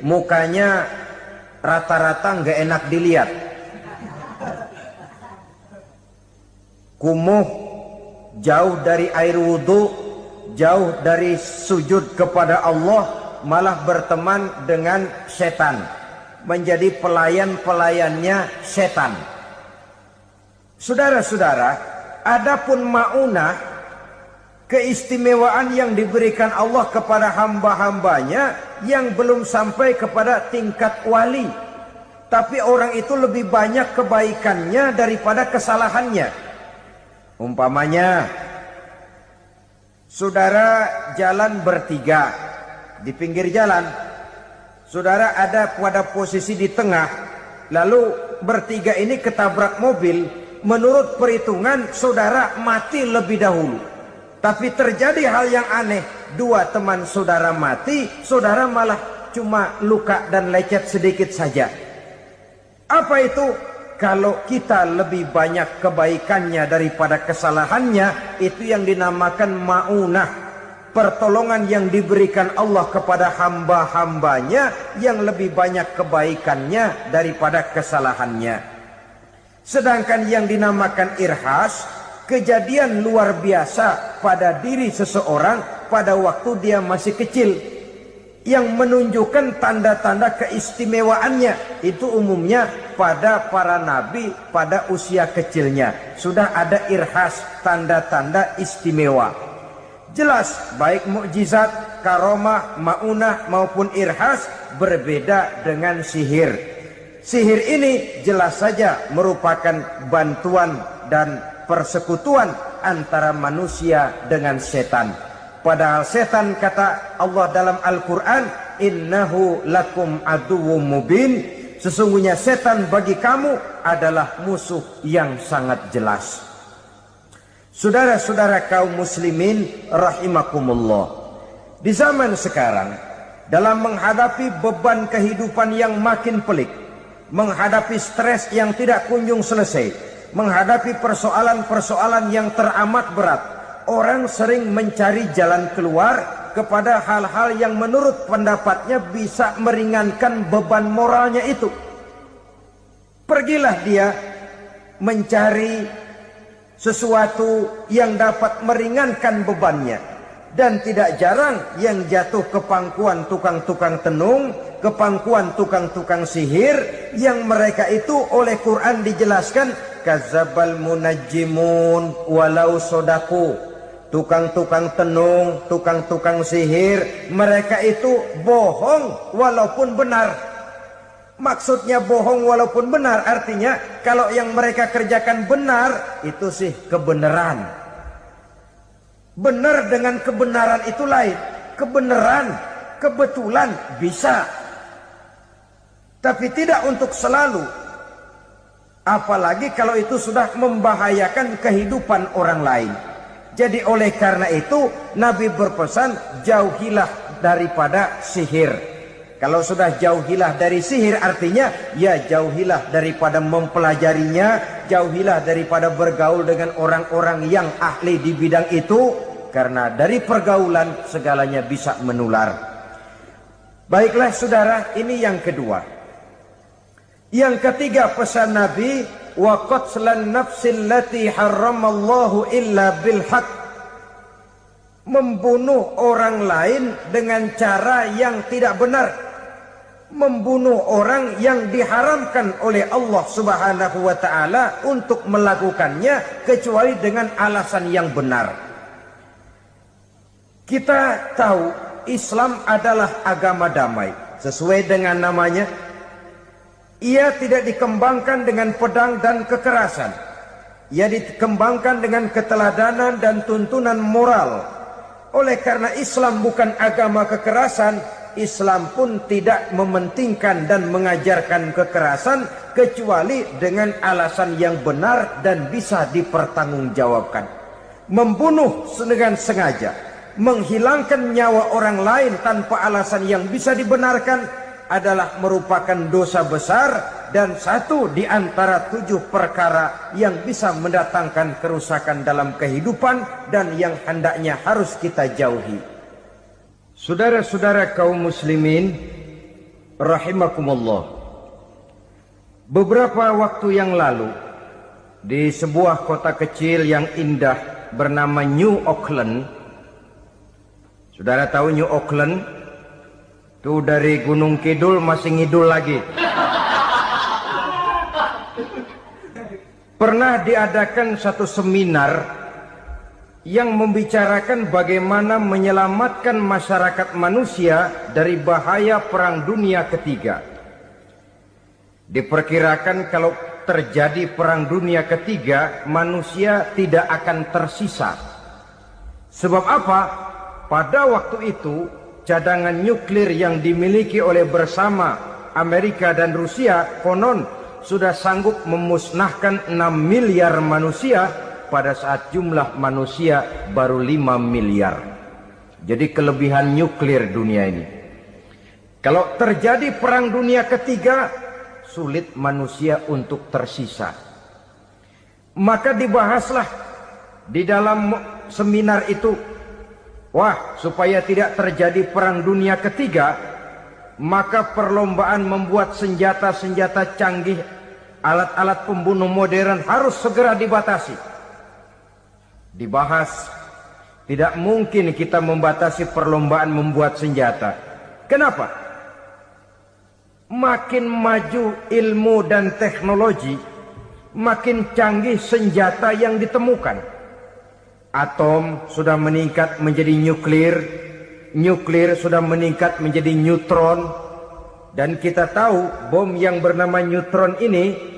mukanya rata-rata nggak enak dilihat. Kumuh, jauh dari air wudhu, jauh dari sujud kepada Allah, malah berteman dengan setan, menjadi pelayan-pelayannya setan. Saudara-saudara, adapun maunah, keistimewaan yang diberikan Allah kepada hamba-hambanya yang belum sampai kepada tingkat wali, tapi orang itu lebih banyak kebaikannya daripada kesalahannya. Umpamanya, saudara jalan bertiga di pinggir jalan, saudara ada pada posisi di tengah, lalu bertiga ini ketabrak mobil. Menurut perhitungan saudara mati lebih dahulu, tapi terjadi hal yang aneh, dua teman saudara mati, saudara malah cuma luka dan lecet sedikit saja. Apa itu? Kalau kita lebih banyak kebaikannya daripada kesalahannya, itu yang dinamakan maunah, pertolongan yang diberikan Allah kepada hamba-hambanya yang lebih banyak kebaikannya daripada kesalahannya. Sedangkan yang dinamakan irhas, kejadian luar biasa pada diri seseorang pada waktu dia masih kecil, yang menunjukkan tanda-tanda keistimewaannya. Itu umumnya pada para nabi pada usia kecilnya sudah ada irhas, tanda-tanda istimewa. Jelas baik mukjizat, karomah, maunah maupun irhas berbeda dengan sihir. Sihir ini jelas saja merupakan bantuan dan persekutuan antara manusia dengan setan. Padahal setan, kata Allah dalam Al-Quran, innahu lakum aduwwum mubin, sesungguhnya setan bagi kamu adalah musuh yang sangat jelas. Saudara-saudara kaum muslimin rahimakumullah, di zaman sekarang dalam menghadapi beban kehidupan yang makin pelik, menghadapi stres yang tidak kunjung selesai, menghadapi persoalan-persoalan yang teramat berat, orang sering mencari jalan keluar kepada hal-hal yang menurut pendapatnya bisa meringankan beban moralnya itu. Pergilah dia mencari sesuatu yang dapat meringankan bebannya. Dan tidak jarang yang jatuh ke pangkuan tukang-tukang tenung, ke pangkuan tukang-tukang sihir, yang mereka itu oleh Quran dijelaskan kadzabal munajjimun walau sodaku. Tukang-tukang tenung, tukang-tukang sihir, mereka itu bohong walaupun benar. Maksudnya bohong walaupun benar, artinya kalau yang mereka kerjakan benar, itu sih kebenaran. Benar dengan kebenaran itu lain. Kebenaran, kebetulan bisa, tapi tidak untuk selalu. Apalagi kalau itu sudah membahayakan kehidupan orang lain. Jadi oleh karena itu Nabi berpesan, jauhilah daripada sihir. Kalau sudah jauhilah dari sihir, artinya ya jauhilah daripada mempelajarinya, jauhilah daripada bergaul dengan orang-orang yang ahli di bidang itu, karena dari pergaulan segalanya bisa menular. Baiklah saudara, ini yang kedua. Yang ketiga pesan Nabi, wa qatlan nafsil lati harramallahu illa bil haq, membunuh orang lain dengan cara yang tidak benar, membunuh orang yang diharamkan oleh Allah Subhanahu wa taala untuk melakukannya kecuali dengan alasan yang benar. Kita tahu Islam adalah agama damai. Sesuai dengan namanya, ia tidak dikembangkan dengan pedang dan kekerasan. Ia dikembangkan dengan keteladanan dan tuntunan moral. Oleh karena Islam bukan agama kekerasan, Islam pun tidak mementingkan dan mengajarkan kekerasan kecuali dengan alasan yang benar dan bisa dipertanggungjawabkan. Membunuh dengan sengaja, menghilangkan nyawa orang lain tanpa alasan yang bisa dibenarkan adalah merupakan dosa besar dan satu di antara 7 perkara yang bisa mendatangkan kerusakan dalam kehidupan dan yang hendaknya harus kita jauhi. Saudara-saudara kaum muslimin rahimakumullah, beberapa waktu yang lalu di sebuah kota kecil yang indah bernama New Auckland. Saudara tahu New Auckland? Itu dari Gunung Kidul masih ngidul lagi. Pernah diadakan satu seminar yang membicarakan bagaimana menyelamatkan masyarakat manusia dari bahaya Perang Dunia Ketiga. Diperkirakan kalau terjadi Perang Dunia Ketiga, manusia tidak akan tersisa. Sebab apa? Pada waktu itu, cadangan nuklir yang dimiliki oleh bersama Amerika dan Rusia konon sudah sanggup memusnahkan 6 miliar manusia pada saat jumlah manusia baru 5 miliar. Jadi kelebihan nuklir dunia ini. Kalau terjadi Perang Dunia Ketiga, sulit manusia untuk tersisa. Maka dibahaslah di dalam seminar itu, wah, supaya tidak terjadi Perang Dunia Ketiga, maka perlombaan membuat senjata-senjata canggih, alat-alat pembunuh modern harus segera dibatasi. Dibahas, tidak mungkin kita membatasi perlombaan membuat senjata. Kenapa? Makin maju ilmu dan teknologi, makin canggih senjata yang ditemukan. Atom sudah meningkat menjadi nuklir, nuklir sudah meningkat menjadi neutron, dan kita tahu bom yang bernama neutron ini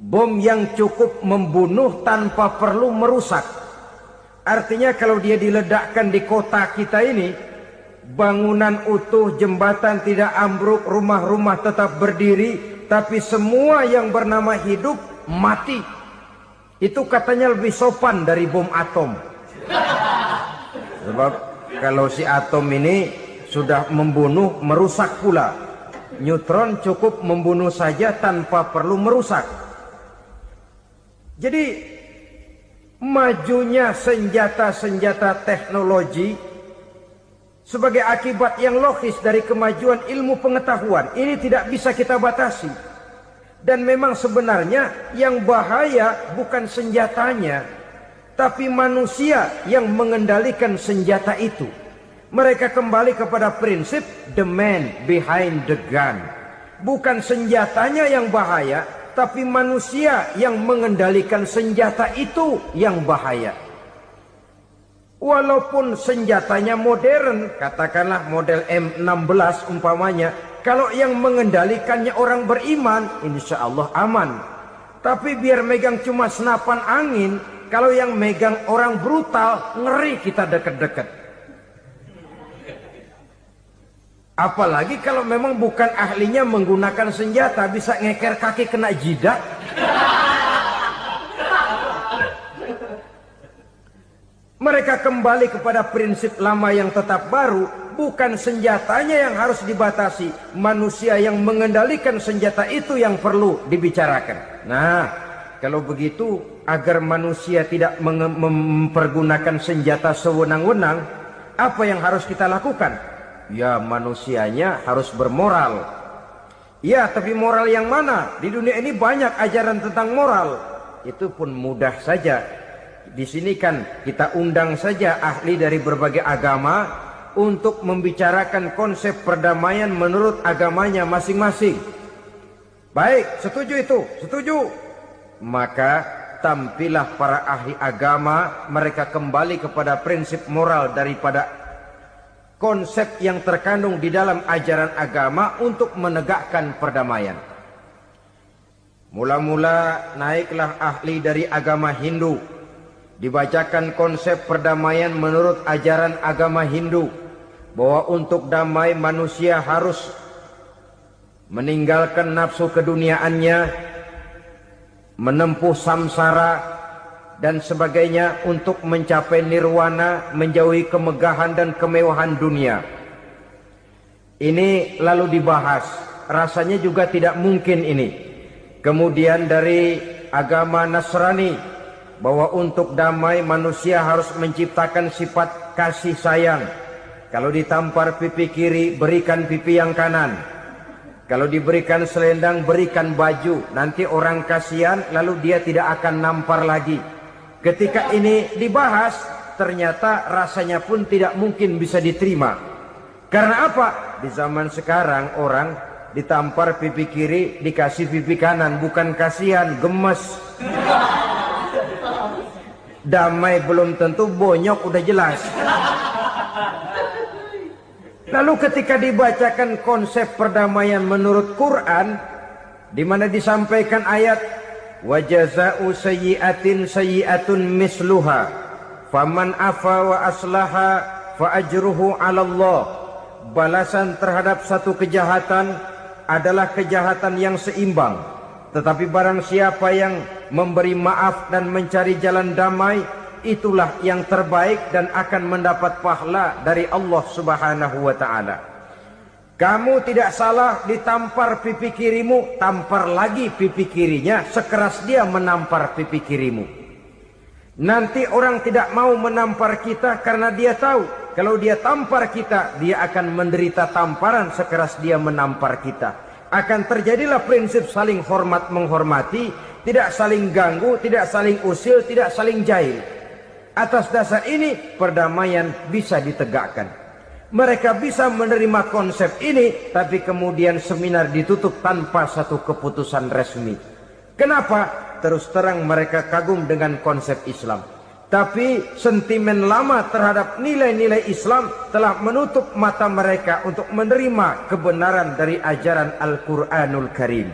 bom yang cukup membunuh tanpa perlu merusak. Artinya kalau dia diledakkan di kota kita ini, bangunan utuh, jembatan tidak ambruk, rumah-rumah tetap berdiri, tapi semua yang bernama hidup mati. Itu katanya lebih sopan dari bom atom. Sebab kalau si atom ini sudah membunuh, merusak pula. Neutron cukup membunuh saja tanpa perlu merusak. Jadi majunya senjata-senjata teknologi sebagai akibat yang logis dari kemajuan ilmu pengetahuan ini tidak bisa kita batasi. Dan memang sebenarnya yang bahaya bukan senjatanya, tapi manusia yang mengendalikan senjata itu. Mereka kembali kepada prinsip the man behind the gun. Bukan senjatanya yang bahaya, tapi manusia yang mengendalikan senjata itu yang bahaya. Walaupun senjatanya modern, katakanlah model M16 umpamanya, kalau yang mengendalikannya orang beriman, insya Allah aman. Tapi biar megang cuma senapan angin, kalau yang megang orang brutal, ngeri kita deket-deket. Apalagi kalau memang bukan ahlinya menggunakan senjata, bisa ngeker kaki kena jidat. Mereka kembali kepada prinsip lama yang tetap baru, bukan senjatanya yang harus dibatasi, manusia yang mengendalikan senjata itu yang perlu dibicarakan. Nah, kalau begitu agar manusia tidak mempergunakan senjata sewenang-wenang, apa yang harus kita lakukan? Ya, manusianya harus bermoral. Ya, tapi moral yang mana? Di dunia ini banyak ajaran tentang moral. Itu pun mudah saja. Di sini kan kita undang saja ahli dari berbagai agama, untuk membicarakan konsep perdamaian menurut agamanya masing-masing. Baik, setuju itu, setuju. Maka tampillah para ahli agama, mereka kembali kepada prinsip moral daripada konsep yang terkandung di dalam ajaran agama untuk menegakkan perdamaian. Mula-mula naiklah ahli dari agama Hindu, dibacakan konsep perdamaian menurut ajaran agama Hindu, bahwa untuk damai manusia harus meninggalkan nafsu keduniaannya, menempuh samsara dan sebagainya untuk mencapai nirwana, menjauhi kemegahan dan kemewahan dunia. Ini lalu dibahas, rasanya juga tidak mungkin ini. Kemudian dari agama Nasrani, bahwa untuk damai manusia harus menciptakan sifat kasih sayang. Kalau ditampar pipi kiri, berikan pipi yang kanan. Kalau diberikan selendang, berikan baju. Nanti orang kasihan, lalu dia tidak akan nampar lagi. Ketika ini dibahas, ternyata rasanya pun tidak mungkin bisa diterima. Karena apa? Di zaman sekarang orang ditampar pipi kiri, dikasih pipi kanan. Bukan kasihan, gemes. Damai belum tentu, bonyok udah jelas. Lalu ketika dibacakan konsep perdamaian menurut Quran, di mana disampaikan ayat wa jazaa'u sayyi'atin sayyi'atun misluha faman afa wa aslaha fa ajruhu 'ala Allah. Balasan terhadap satu kejahatan adalah kejahatan yang seimbang, tetapi barang siapa yang memberi maaf dan mencari jalan damai, itulah yang terbaik dan akan mendapat pahala dari Allah Subhanahu wa ta'ala. Kamu tidak salah ditampar pipi kirimu, tampar lagi pipi kirinya sekeras dia menampar pipi kirimu. Nanti orang tidak mau menampar kita karena dia tahu kalau dia tampar kita, dia akan menderita tamparan sekeras dia menampar kita. Akan terjadilah prinsip saling hormat menghormati, tidak saling ganggu, tidak saling usil, tidak saling jahil. Atas dasar ini perdamaian bisa ditegakkan. Mereka bisa menerima konsep ini, tapi kemudian seminar ditutup tanpa satu keputusan resmi. Kenapa? Terus terang mereka kagum dengan konsep Islam, tapi sentimen lama terhadap nilai-nilai Islam telah menutup mata mereka untuk menerima kebenaran dari ajaran Al-Quranul Karim.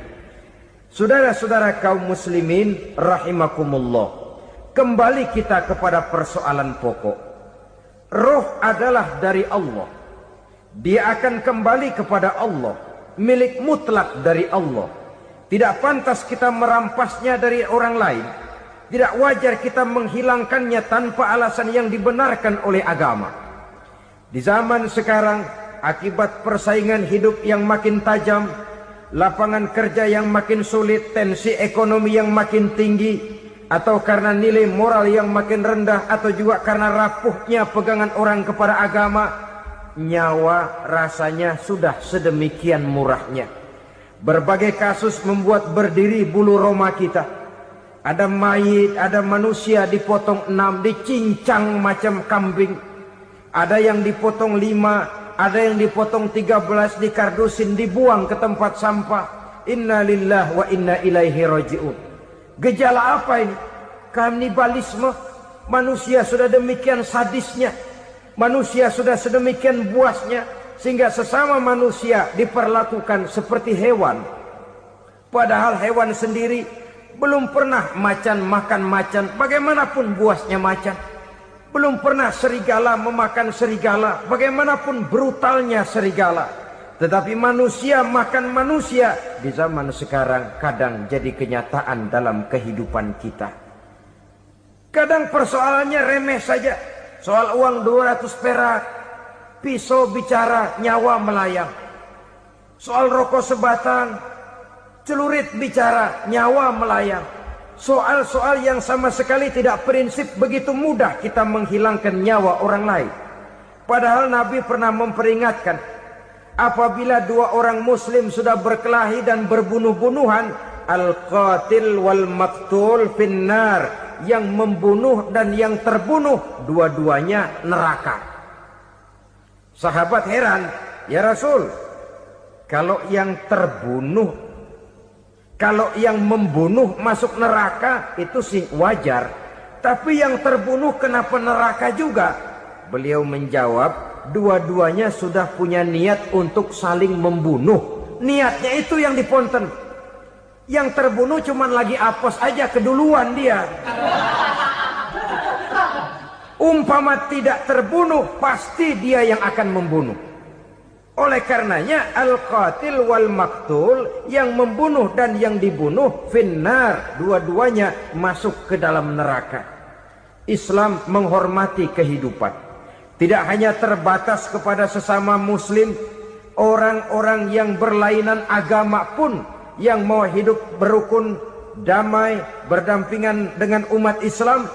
Saudara-saudara kaum muslimin rahimakumullah, kembali kita kepada persoalan pokok. Roh adalah dari Allah. Dia akan kembali kepada Allah, milik mutlak dari Allah. Tidak pantas kita merampasnya dari orang lain. Tidak wajar kita menghilangkannya tanpa alasan yang dibenarkan oleh agama. Di zaman sekarang, akibat persaingan hidup yang makin tajam, lapangan kerja yang makin sulit, tensi ekonomi yang makin tinggi, atau karena nilai moral yang makin rendah, atau juga karena rapuhnya pegangan orang kepada agama, nyawa rasanya sudah sedemikian murahnya. Berbagai kasus membuat berdiri bulu roma kita. Ada mayit, ada manusia dipotong 6, dicincang macam kambing. Ada yang dipotong 5, ada yang dipotong 13, dikardusin, dibuang ke tempat sampah. Inna lillahi wa inna ilaihi raji'un. Gejala apa ini? Kanibalisme. Manusia sudah demikian sadisnya, manusia sudah sedemikian buasnya, sehingga sesama manusia diperlakukan seperti hewan. Padahal hewan sendiri belum pernah macan makan macan, bagaimanapun buasnya macan. Belum pernah serigala memakan serigala, bagaimanapun brutalnya serigala. Tetapi manusia makan manusia di zaman sekarang kadang jadi kenyataan dalam kehidupan kita. Kadang persoalannya remeh saja. Soal uang 200 perak, pisau bicara, nyawa melayang. Soal rokok sebatang, celurit bicara, nyawa melayang. Soal-soal yang sama sekali tidak prinsip, begitu mudah kita menghilangkan nyawa orang lain. Padahal Nabi pernah memperingatkan, apabila dua orang muslim sudah berkelahi dan berbunuh-bunuhan, al-qatil wal maktul finnar, yang membunuh dan yang terbunuh dua-duanya neraka. Sahabat heran, ya Rasul, kalau yang terbunuh, kalau yang membunuh masuk neraka itu sih wajar, tapi yang terbunuh kenapa neraka juga? Beliau menjawab, dua-duanya sudah punya niat untuk saling membunuh. Niatnya itu yang diponten. Yang terbunuh cuman lagi apes aja, keduluan dia. Umpama tidak terbunuh, pasti dia yang akan membunuh. Oleh karenanya al-qatil wal maktul, yang membunuh dan yang dibunuh finnar, dua-duanya masuk ke dalam neraka. Islam menghormati kehidupan. Tidak hanya terbatas kepada sesama muslim, orang-orang yang berlainan agama pun yang mau hidup berukun, damai, berdampingan dengan umat Islam,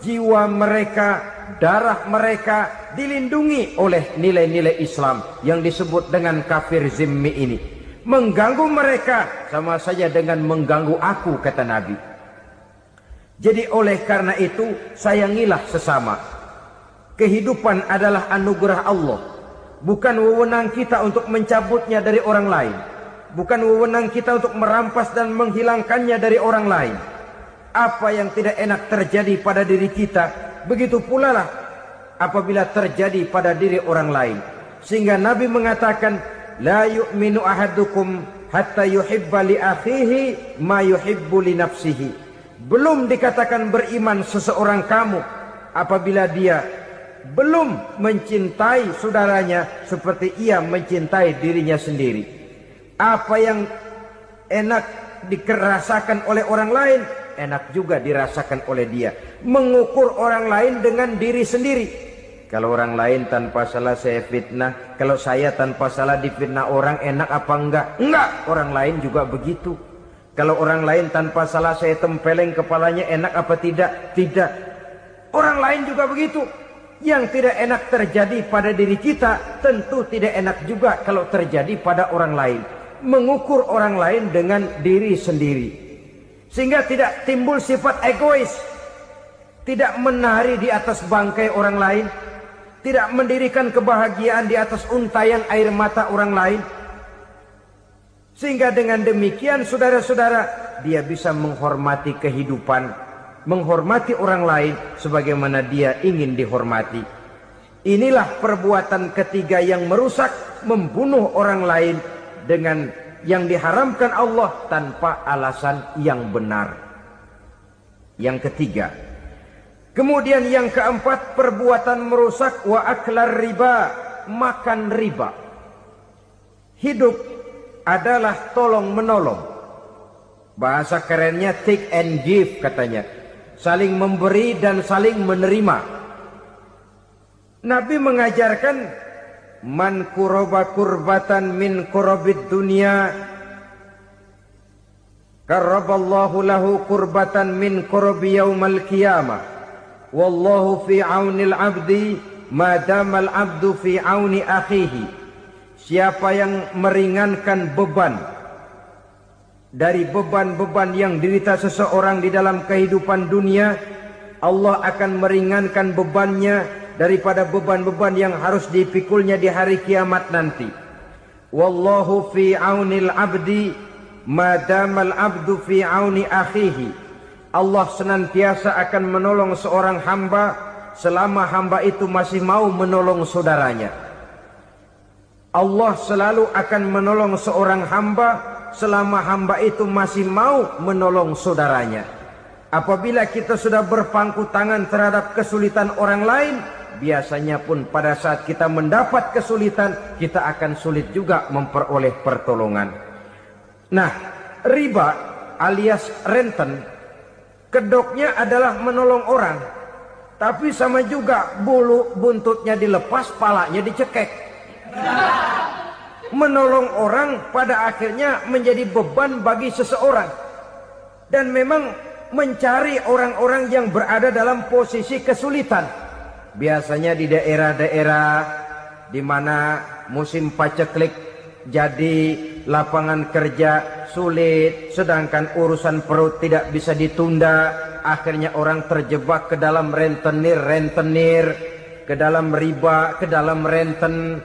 jiwa mereka, darah mereka dilindungi oleh nilai-nilai Islam yang disebut dengan kafir zimmi ini. Mengganggu mereka sama saja dengan mengganggu aku, kata Nabi. Jadi oleh karena itu, sayangilah sesama. Kehidupan adalah anugerah Allah, bukan wewenang kita untuk mencabutnya dari orang lain, bukan wewenang kita untuk merampas dan menghilangkannya dari orang lain. Apa yang tidak enak terjadi pada diri kita, begitu pula lah apabila terjadi pada diri orang lain. Sehingga Nabi mengatakan, la yu'minu ahadukum hatta yuhibba li akhihi ma yuhibbu li nafsihi. Belum dikatakan beriman seseorang kamu apabila dia belum mencintai saudaranya seperti ia mencintai dirinya sendiri. Apa yang enak dirasakan oleh orang lain, enak juga dirasakan oleh dia. Mengukur orang lain dengan diri sendiri. Kalau orang lain tanpa salah saya fitnah, kalau saya tanpa salah difitnah orang, enak apa enggak? Enggak, orang lain juga begitu. Kalau orang lain tanpa salah saya tempeleng kepalanya, enak apa tidak? Tidak. Orang lain juga begitu. Yang tidak enak terjadi pada diri kita, tentu tidak enak juga kalau terjadi pada orang lain. Mengukur orang lain dengan diri sendiri, sehingga tidak timbul sifat egois, tidak menari di atas bangkai orang lain, tidak mendirikan kebahagiaan di atas untayan air mata orang lain. Sehingga dengan demikian saudara-saudara, dia bisa menghormati kehidupan, menghormati orang lain sebagaimana dia ingin dihormati. Inilah perbuatan ketiga yang merusak, membunuh orang lain dengan yang diharamkan Allah tanpa alasan yang benar. Yang ketiga. Kemudian yang keempat, perbuatan merusak wa aklar riba, makan riba. Hidup adalah tolong menolong. Bahasa kerennya take and give katanya. Saling memberi dan saling menerima. Nabi mengajarkan, man kuraba kurbatan min kurabid dunia karaballahu lahu kurbatan min kurabi yaumal qiyamah. Wallahu fi aunil abdi madamal abdu fi auni akhihi. Siapa yang meringankan beban dari beban-beban yang derita seseorang di dalam kehidupan dunia, Allah akan meringankan bebannya daripada beban-beban yang harus dipikulnya di hari kiamat nanti. Wallahu fi aunil abdi madamal abdu fi auni akhihi. Allah senantiasa akan menolong seorang hamba selama hamba itu masih mau menolong saudaranya. Allah selalu akan menolong seorang hamba selama hamba itu masih mau menolong saudaranya. Apabila kita sudah berpangku tangan terhadap kesulitan orang lain, biasanya pun pada saat kita mendapat kesulitan, kita akan sulit juga memperoleh pertolongan. Nah, riba alias renten, kedoknya adalah menolong orang, tapi sama juga bulu buntutnya dilepas, palanya dicekek. Menolong orang pada akhirnya menjadi beban bagi seseorang. Dan memang mencari orang-orang yang berada dalam posisi kesulitan. Biasanya di daerah-daerah di mana musim paceklik, jadi lapangan kerja sulit, sedangkan urusan perut tidak bisa ditunda. Akhirnya orang terjebak ke dalam rentenir. ke dalam riba, ke dalam renten,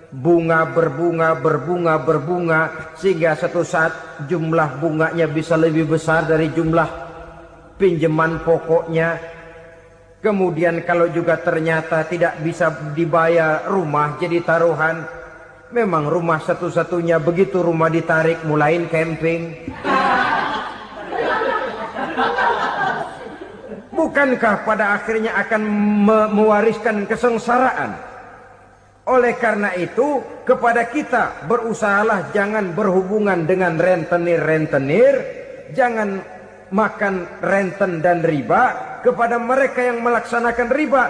bunga berbunga sehingga satu saat jumlah bunganya bisa lebih besar dari jumlah pinjaman pokoknya. Kemudian kalau juga ternyata tidak bisa dibayar, rumah jadi taruhan. Memang rumah satu-satunya, begitu rumah ditarik mulain camping. Bukankah pada akhirnya akan mewariskan kesengsaraan? Oleh karena itu, kepada kita berusahalah jangan berhubungan dengan rentenir, jangan makan renten dan riba. Kepada mereka yang melaksanakan riba,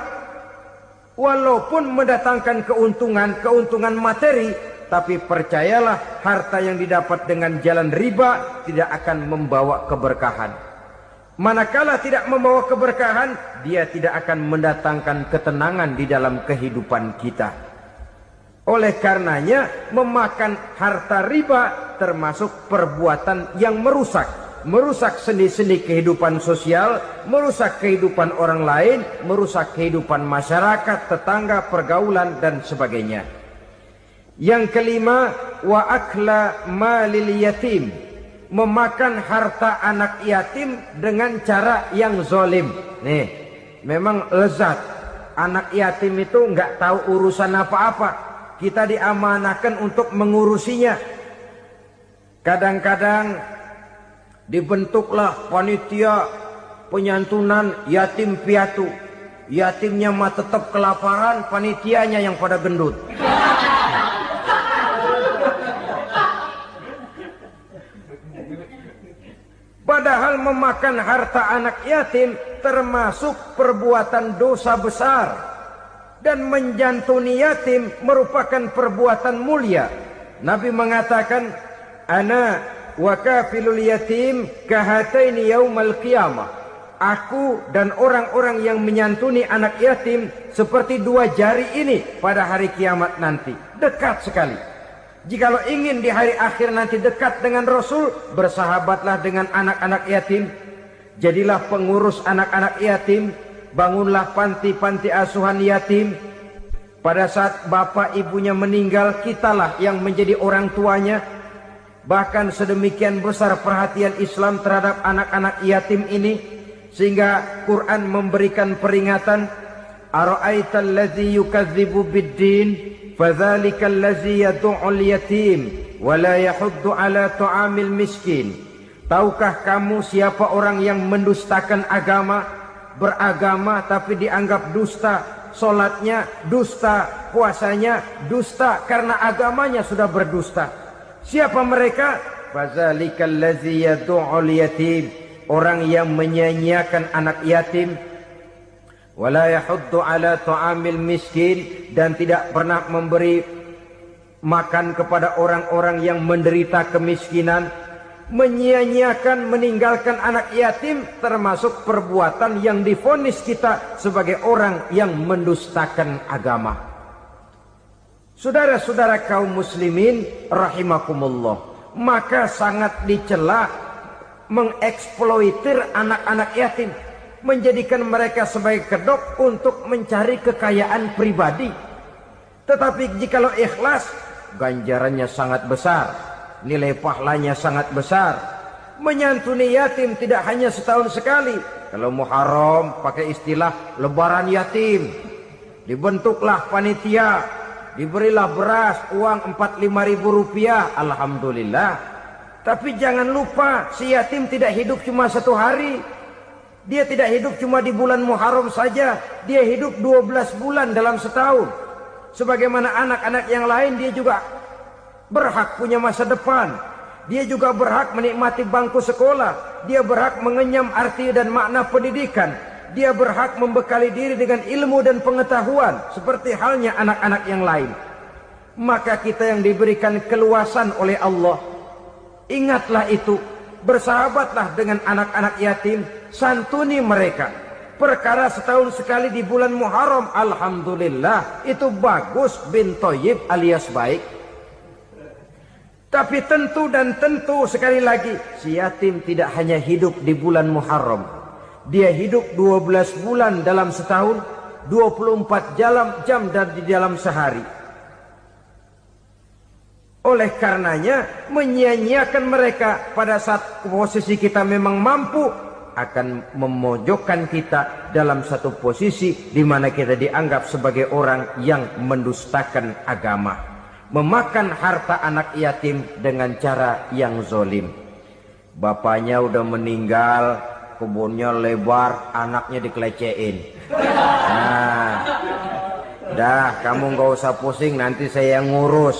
walaupun mendatangkan keuntungan materi, tapi percayalah harta yang didapat dengan jalan riba tidak akan membawa keberkahan. Manakala tidak membawa keberkahan, dia tidak akan mendatangkan ketenangan di dalam kehidupan kita. Oleh karenanya, memakan harta riba termasuk perbuatan yang merusak sendi-sendi kehidupan sosial, merusak kehidupan orang lain, merusak kehidupan masyarakat, tetangga, pergaulan, dan sebagainya. Yang kelima, wa akla malil yatim, memakan harta anak yatim dengan cara yang zolim. Nih, memang lezat. Anak yatim itu nggak tahu urusan apa-apa. Kita diamanahkan untuk mengurusinya. Kadang-kadang dibentuklah panitia penyantunan yatim piatu. Yatimnya mah tetap kelaparan, panitianya yang pada gendut. Padahal memakan harta anak yatim termasuk perbuatan dosa besar. Dan menjantuni yatim merupakan perbuatan mulia. Nabi mengatakan, ana wa kafilul yatim kahataini yaumal qiyamah. Aku dan orang-orang yang menyantuni anak yatim seperti dua jari ini pada hari kiamat nanti. Dekat sekali. Jikalau ingin di hari akhir nanti dekat dengan Rasul, bersahabatlah dengan anak-anak yatim. Jadilah pengurus anak-anak yatim. Bangunlah panti-panti asuhan yatim. Pada saat bapak ibunya meninggal, kitalah yang menjadi orang tuanya. Bahkan sedemikian besar perhatian Islam terhadap anak-anak yatim ini, sehingga Quran memberikan peringatan, ara'aital ladzi yukadzibu bid-din fadzalikal ladzi yad'ul yatim wa la yahuddu ala ta'amil miskin. Tahukah kamu siapa orang yang mendustakan agama, beragama tapi dianggap dusta, salatnya dusta, puasanya dusta karena agamanya sudah berdusta. Siapa mereka? Fadzalikal ladzi yad'ul yatim, orang yang menyia-nyiakan anak yatim. Wala yahuddu ala ta'amil miskin, dan tidak pernah memberi makan kepada orang-orang yang menderita kemiskinan. Menyia-nyiakan, meninggalkan anak yatim termasuk perbuatan yang divonis kita sebagai orang yang mendustakan agama. Saudara-saudara kaum muslimin rahimakumullah, maka sangat dicela mengeksploitir anak-anak yatim, menjadikan mereka sebagai kedok untuk mencari kekayaan pribadi. Tetapi jikalau ikhlas, ganjarannya sangat besar, nilai pahalanya sangat besar. Menyantuni yatim tidak hanya setahun sekali. Kalau Muharram pakai istilah lebaran yatim, dibentuklah panitia, diberilah beras, uang 45.000 rupiah, alhamdulillah. Tapi jangan lupa, si yatim tidak hidup cuma satu hari. Dia tidak hidup cuma di bulan Muharram saja. Dia hidup 12 bulan dalam setahun. Sebagaimana anak-anak yang lain, dia juga berhak punya masa depan. Dia juga berhak menikmati bangku sekolah. Dia berhak mengenyam arti dan makna pendidikan. Dia berhak membekali diri dengan ilmu dan pengetahuan, seperti halnya anak-anak yang lain. Maka kita yang diberikan keluasan oleh Allah, ingatlah itu. Bersahabatlah dengan anak-anak yatim, santuni mereka. Perkara setahun sekali di bulan Muharram, alhamdulillah, itu bagus bin Thayyib alias baik. Tapi tentu dan tentu sekali lagi, si yatim tidak hanya hidup di bulan Muharram. Dia hidup 12 bulan dalam setahun. 24 jam dan di dalam sehari. Oleh karenanya menyia-nyiakan mereka pada saat posisi kita memang mampu akan memojokkan kita dalam satu posisi di mana kita dianggap sebagai orang yang mendustakan agama, memakan harta anak yatim dengan cara yang zolim. Bapaknya udah meninggal, kebunnya lebar, anaknya dikelecehin. Nah, dah kamu nggak usah pusing, nanti saya yang ngurus.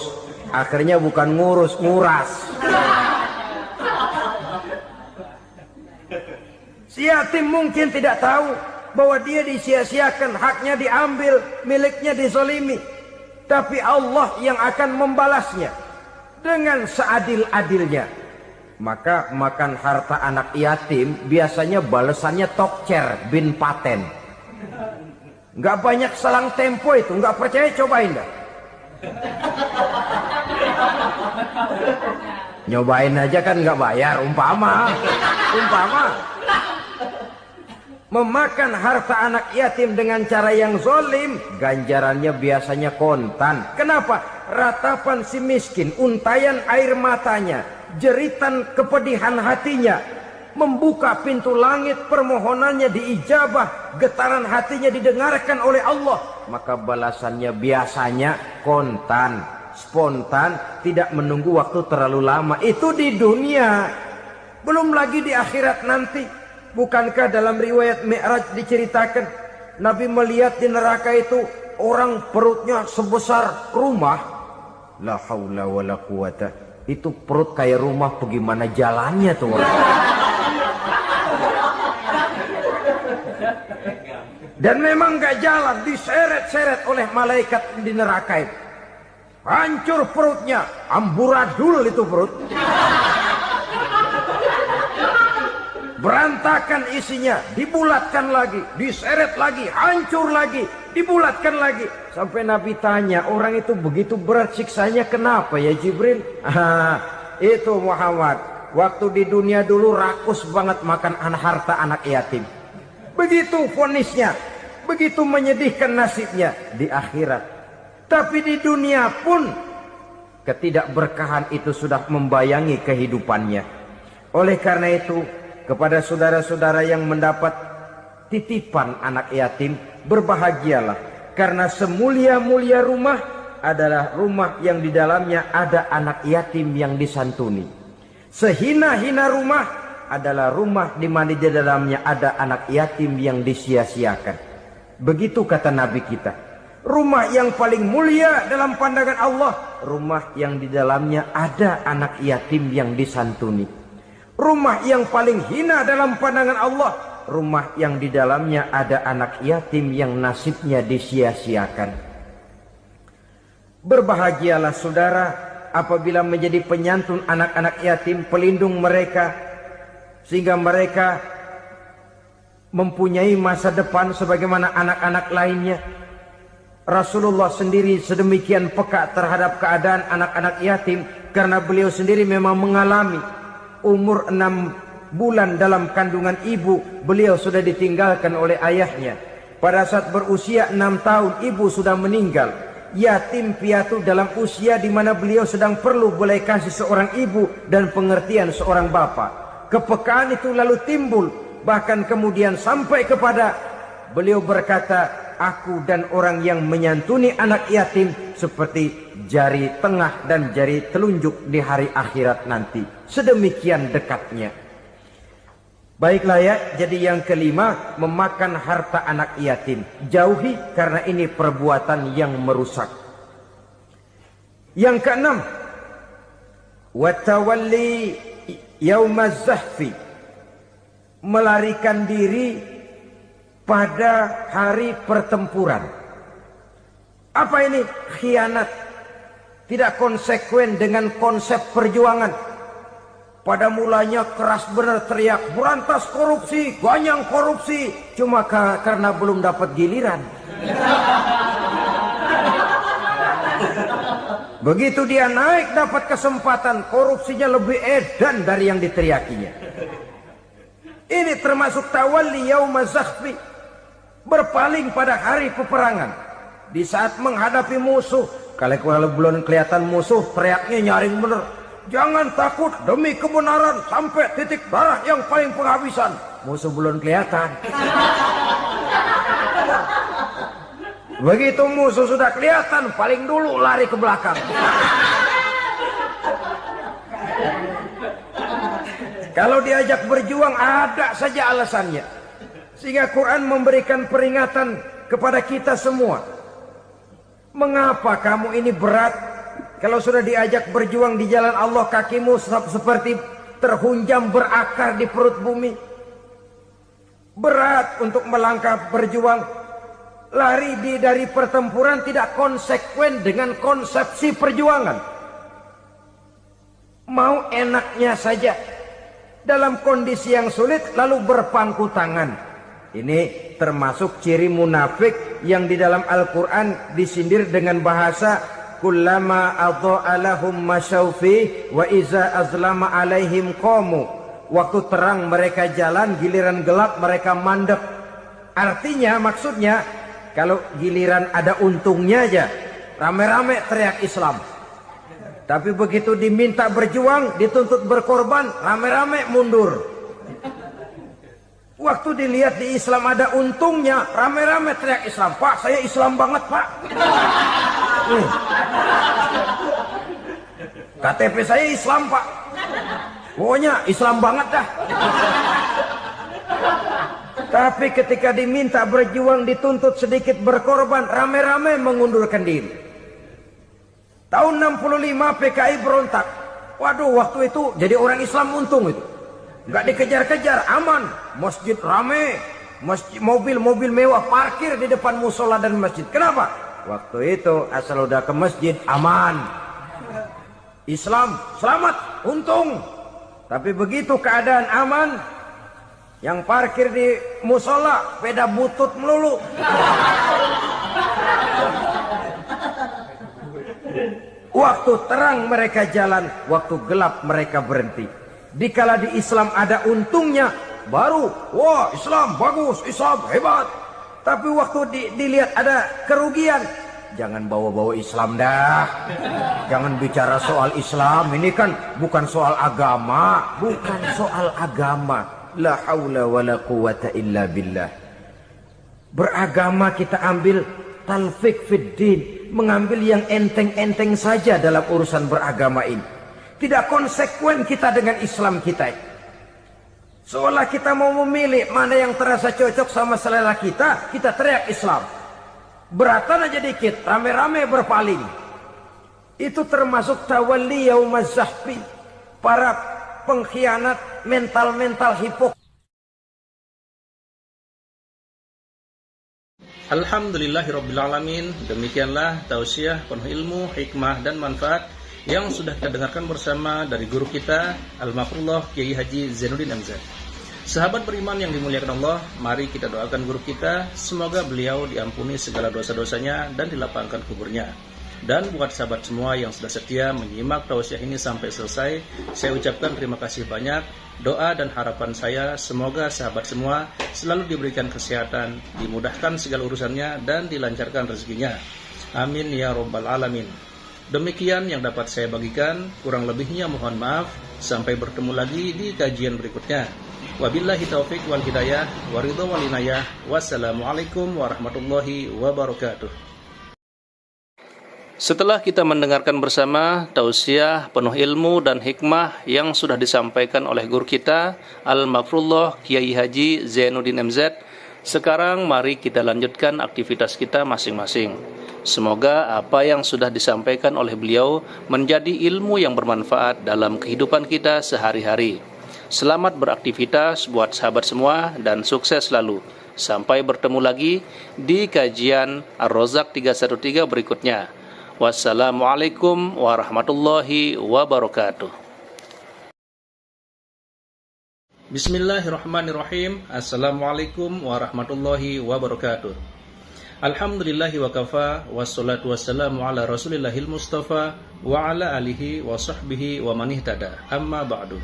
Akhirnya bukan ngurus, nguras. Si yatim mungkin tidak tahu bahwa dia disia-siakan, haknya diambil, miliknya dizolimi. Tapi Allah yang akan membalasnya dengan seadil-adilnya. Maka makan harta anak yatim biasanya balasannya tokcer bin paten. Nggak banyak selang tempo itu, nggak percaya cobain dah. Nyobain aja kan nggak bayar, umpama memakan harta anak yatim dengan cara yang zolim, ganjarannya biasanya kontan. Kenapa? Ratapan si miskin, untayan air matanya, jeritan kepedihan hatinya, membuka pintu langit, permohonannya diijabah, getaran hatinya didengarkan oleh Allah, maka balasannya biasanya kontan, spontan, tidak menunggu waktu terlalu lama. Itu di dunia, belum lagi di akhirat nanti. Bukankah dalam riwayat Mi'raj diceritakan Nabi melihat di neraka itu orang perutnya sebesar rumah? La haula wala quwata. Itu perut kayak rumah, bagaimana jalannya tuh orang? Dan memang gak jalan, diseret-seret oleh malaikat di neraka itu. Hancur perutnya, amburadul itu perut. Berantakan isinya, dibulatkan lagi, diseret lagi, hancur lagi, dibulatkan lagi. Sampai Nabi tanya, orang itu begitu berat siksanya kenapa ya Jibril? Itu Muhammad, waktu di dunia dulu rakus banget makan harta anak yatim. Begitu vonisnya, begitu menyedihkan nasibnya di akhirat. Tapi di dunia pun ketidakberkahan itu sudah membayangi kehidupannya. Oleh karena itu, kepada saudara-saudara yang mendapat titipan anak yatim, berbahagialah, karena semulia-mulia rumah adalah rumah yang di dalamnya ada anak yatim yang disantuni. Sehina-hina rumah adalah rumah di mana di dalamnya ada anak yatim yang disia-siakan. Begitu kata Nabi kita. Rumah yang paling mulia dalam pandangan Allah, rumah yang di dalamnya ada anak yatim yang disantuni. Rumah yang paling hina dalam pandangan Allah, rumah yang di dalamnya ada anak yatim yang nasibnya disia-siakan. Berbahagialah saudara apabila menjadi penyantun anak-anak yatim, pelindung mereka, sehingga mereka mempunyai masa depan sebagaimana anak-anak lainnya. Rasulullah sendiri sedemikian peka terhadap keadaan anak-anak yatim karena beliau sendiri memang mengalami. Umur 6 bulan dalam kandungan ibu, beliau sudah ditinggalkan oleh ayahnya. Pada saat berusia 6 tahun, ibu sudah meninggal. Yatim piatu dalam usia di mana beliau sedang perlu belas kasih seorang ibu dan pengertian seorang bapak. Kepekaan itu lalu timbul, bahkan kemudian sampai kepada beliau berkata, aku dan orang yang menyantuni anak yatim seperti jari tengah dan jari telunjuk di hari akhirat nanti. Sedemikian dekatnya. Baiklah ya, jadi yang kelima, memakan harta anak yatim. Jauhi karena ini perbuatan yang merusak. Yang keenam, watawalli yaumaz zahfi. Melarikan diri pada hari pertempuran. Apa ini? Khianat. Tidak konsekuen dengan konsep perjuangan. Pada mulanya keras benar teriak, berantas korupsi, ganyang korupsi. Cuma karena belum dapat giliran. Begitu dia naik dapat kesempatan, korupsinya lebih edan dari yang diteriakinya. Ini termasuk tawalli yaumaz zahfi. berpaling pada hari peperangan. Di saat menghadapi musuh, kalau belum kelihatan musuh, teriaknya nyaring bener. Jangan takut, demi kebenaran sampai titik darah yang paling penghabisan. Musuh belum kelihatan. Begitu musuh sudah kelihatan, paling dulu lari ke belakang. Kalau diajak berjuang ada saja alasannya. Sehingga Quran memberikan peringatan kepada kita semua. Mengapa kamu ini berat? Kalau sudah diajak berjuang di jalan Allah, kakimu seperti terhunjam berakar di perut bumi. Berat untuk melangkah berjuang. Lari dari pertempuran tidak konsekuen dengan konsepsi perjuangan. Mau enaknya saja. Dalam kondisi yang sulit lalu berpangku tangan. Ini termasuk ciri munafik yang di dalam Al-Quran disindir dengan bahasa kullama adha'a lahum masyaufi wa iza azlama alaihim qamu. Waktu terang mereka jalan, giliran gelap mereka mandek. Artinya, maksudnya, kalau giliran ada untungnya aja, rame-rame teriak Islam. Tapi begitu diminta berjuang, dituntut berkorban, rame-rame mundur. Waktu dilihat di Islam ada untungnya, rame-rame teriak Islam. Pak, saya Islam banget, Pak. KTP saya Islam, Pak. Pokoknya Islam banget dah. Tapi ketika diminta berjuang, dituntut sedikit berkorban, rame-rame mengundurkan diri. Tahun 65 PKI berontak. Waduh, waktu itu jadi orang Islam untung itu. Nggak dikejar-kejar, aman. Masjid rame, mobil-mobil mewah parkir di depan musola dan masjid. Kenapa? Waktu itu asal udah ke masjid aman. Islam selamat, untung. Tapi begitu keadaan aman, yang parkir di musola sepeda butut melulu. Waktu terang mereka jalan, waktu gelap mereka berhenti. Dikala di Islam ada untungnya, baru wah Islam bagus, Islam hebat. Tapi waktu dilihat ada kerugian, jangan bawa-bawa Islam dah. Jangan bicara soal Islam, ini kan bukan soal agama. Bukan soal agama. La haula wa la quwata illa billah. Beragama kita ambil talfik fid din, mengambil yang enteng-enteng saja dalam urusan beragama ini. Tidak konsekuen kita dengan Islam kita. Seolah kita mau memilih mana yang terasa cocok sama selera kita, kita teriak Islam. Beratan aja dikit, rame-rame berpaling. Itu termasuk tawalli yaumaz zahfi. Para pengkhianat mental-mental hipokrit. Alhamdulillahirrabbilalamin. Demikianlah tausiah penuh ilmu, hikmah dan manfaat yang sudah kita dengarkan bersama dari guru kita Al-Mafrullah Kiai Haji Zainuddin MZ. Sahabat beriman yang dimuliakan Allah, mari kita doakan guru kita, semoga beliau diampuni segala dosa-dosanya dan dilapangkan kuburnya. Dan buat sahabat semua yang sudah setia menyimak tausiah ini sampai selesai, saya ucapkan terima kasih banyak. Doa dan harapan saya semoga sahabat semua selalu diberikan kesehatan, dimudahkan segala urusannya dan dilancarkan rezekinya. Amin ya rabbal alamin. Demikian yang dapat saya bagikan, kurang lebihnya mohon maaf. Sampai bertemu lagi di kajian berikutnya. Wabillahi taufik wal hidayah, waridho wal inayah. Wassalamualaikum warahmatullahi wabarakatuh. Setelah kita mendengarkan bersama tausiah penuh ilmu dan hikmah yang sudah disampaikan oleh guru kita Al-Mafrullah Kiai Haji Zainuddin MZ, sekarang mari kita lanjutkan aktivitas kita masing-masing. Semoga apa yang sudah disampaikan oleh beliau menjadi ilmu yang bermanfaat dalam kehidupan kita sehari-hari. Selamat beraktivitas buat sahabat semua dan sukses selalu. Sampai bertemu lagi di kajian Ar-Razak 313 berikutnya. Wassalamualaikum warahmatullahi wabarakatuh. Bismillahirrahmanirrahim. Assalamualaikum warahmatullahi wabarakatuh. Alhamdulillahi wa kafa, wassalatu wassalamu ala rasulillahil mustafa wa ala alihi wa sahbihi wa man ihtada. Amma ba'du.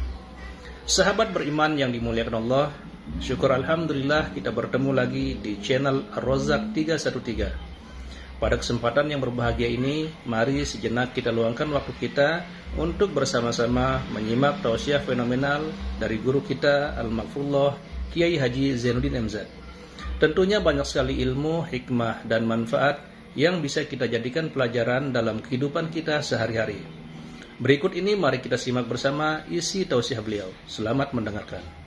Sahabat beriman yang dimuliakan Allah, Syukur Alhamdulillah kita bertemu lagi di channel Ar-Razzaq 313. Pada kesempatan yang berbahagia ini, mari sejenak kita luangkan waktu kita untuk bersama-sama menyimak tausiah fenomenal dari guru kita Al-Maghfurullah Kiai Haji Zainuddin MZ. Tentunya banyak sekali ilmu, hikmah, dan manfaat yang bisa kita jadikan pelajaran dalam kehidupan kita sehari-hari. Berikut ini mari kita simak bersama isi tausiah beliau. Selamat mendengarkan.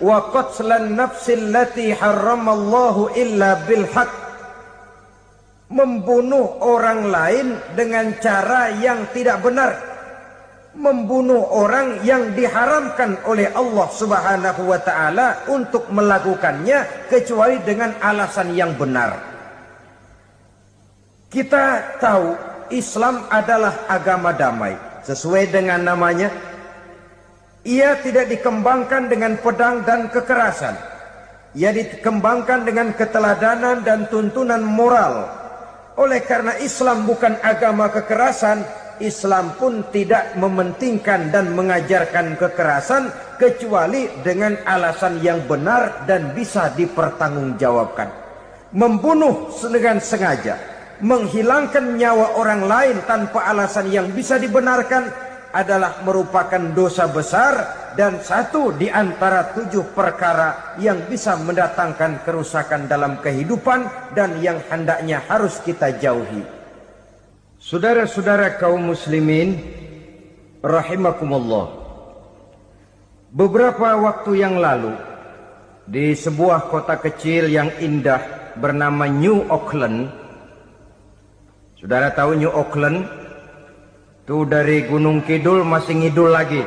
Wa qatlan nafsil lati harramallahu illa bil haq. Membunuh orang lain dengan cara yang tidak benar. Membunuh orang yang diharamkan oleh Allah Subhanahu wa taala untuk melakukannya kecuali dengan alasan yang benar. Kita tahu Islam adalah agama damai. Sesuai dengan namanya, ia tidak dikembangkan dengan pedang dan kekerasan. Ia dikembangkan dengan keteladanan dan tuntunan moral. Oleh karena Islam bukan agama kekerasan, Islam pun tidak mementingkan dan mengajarkan kekerasan kecuali dengan alasan yang benar dan bisa dipertanggungjawabkan. Membunuh dengan sengaja, menghilangkan nyawa orang lain tanpa alasan yang bisa dibenarkan adalah merupakan dosa besar dan satu di antara 7 perkara yang bisa mendatangkan kerusakan dalam kehidupan dan yang hendaknya harus kita jauhi. Saudara-saudara kaum muslimin rahimakumullah, beberapa waktu yang lalu di sebuah kota kecil yang indah bernama New Auckland. Saudara tahu New Auckland? Itu dari Gunung Kidul masih ngidul lagi.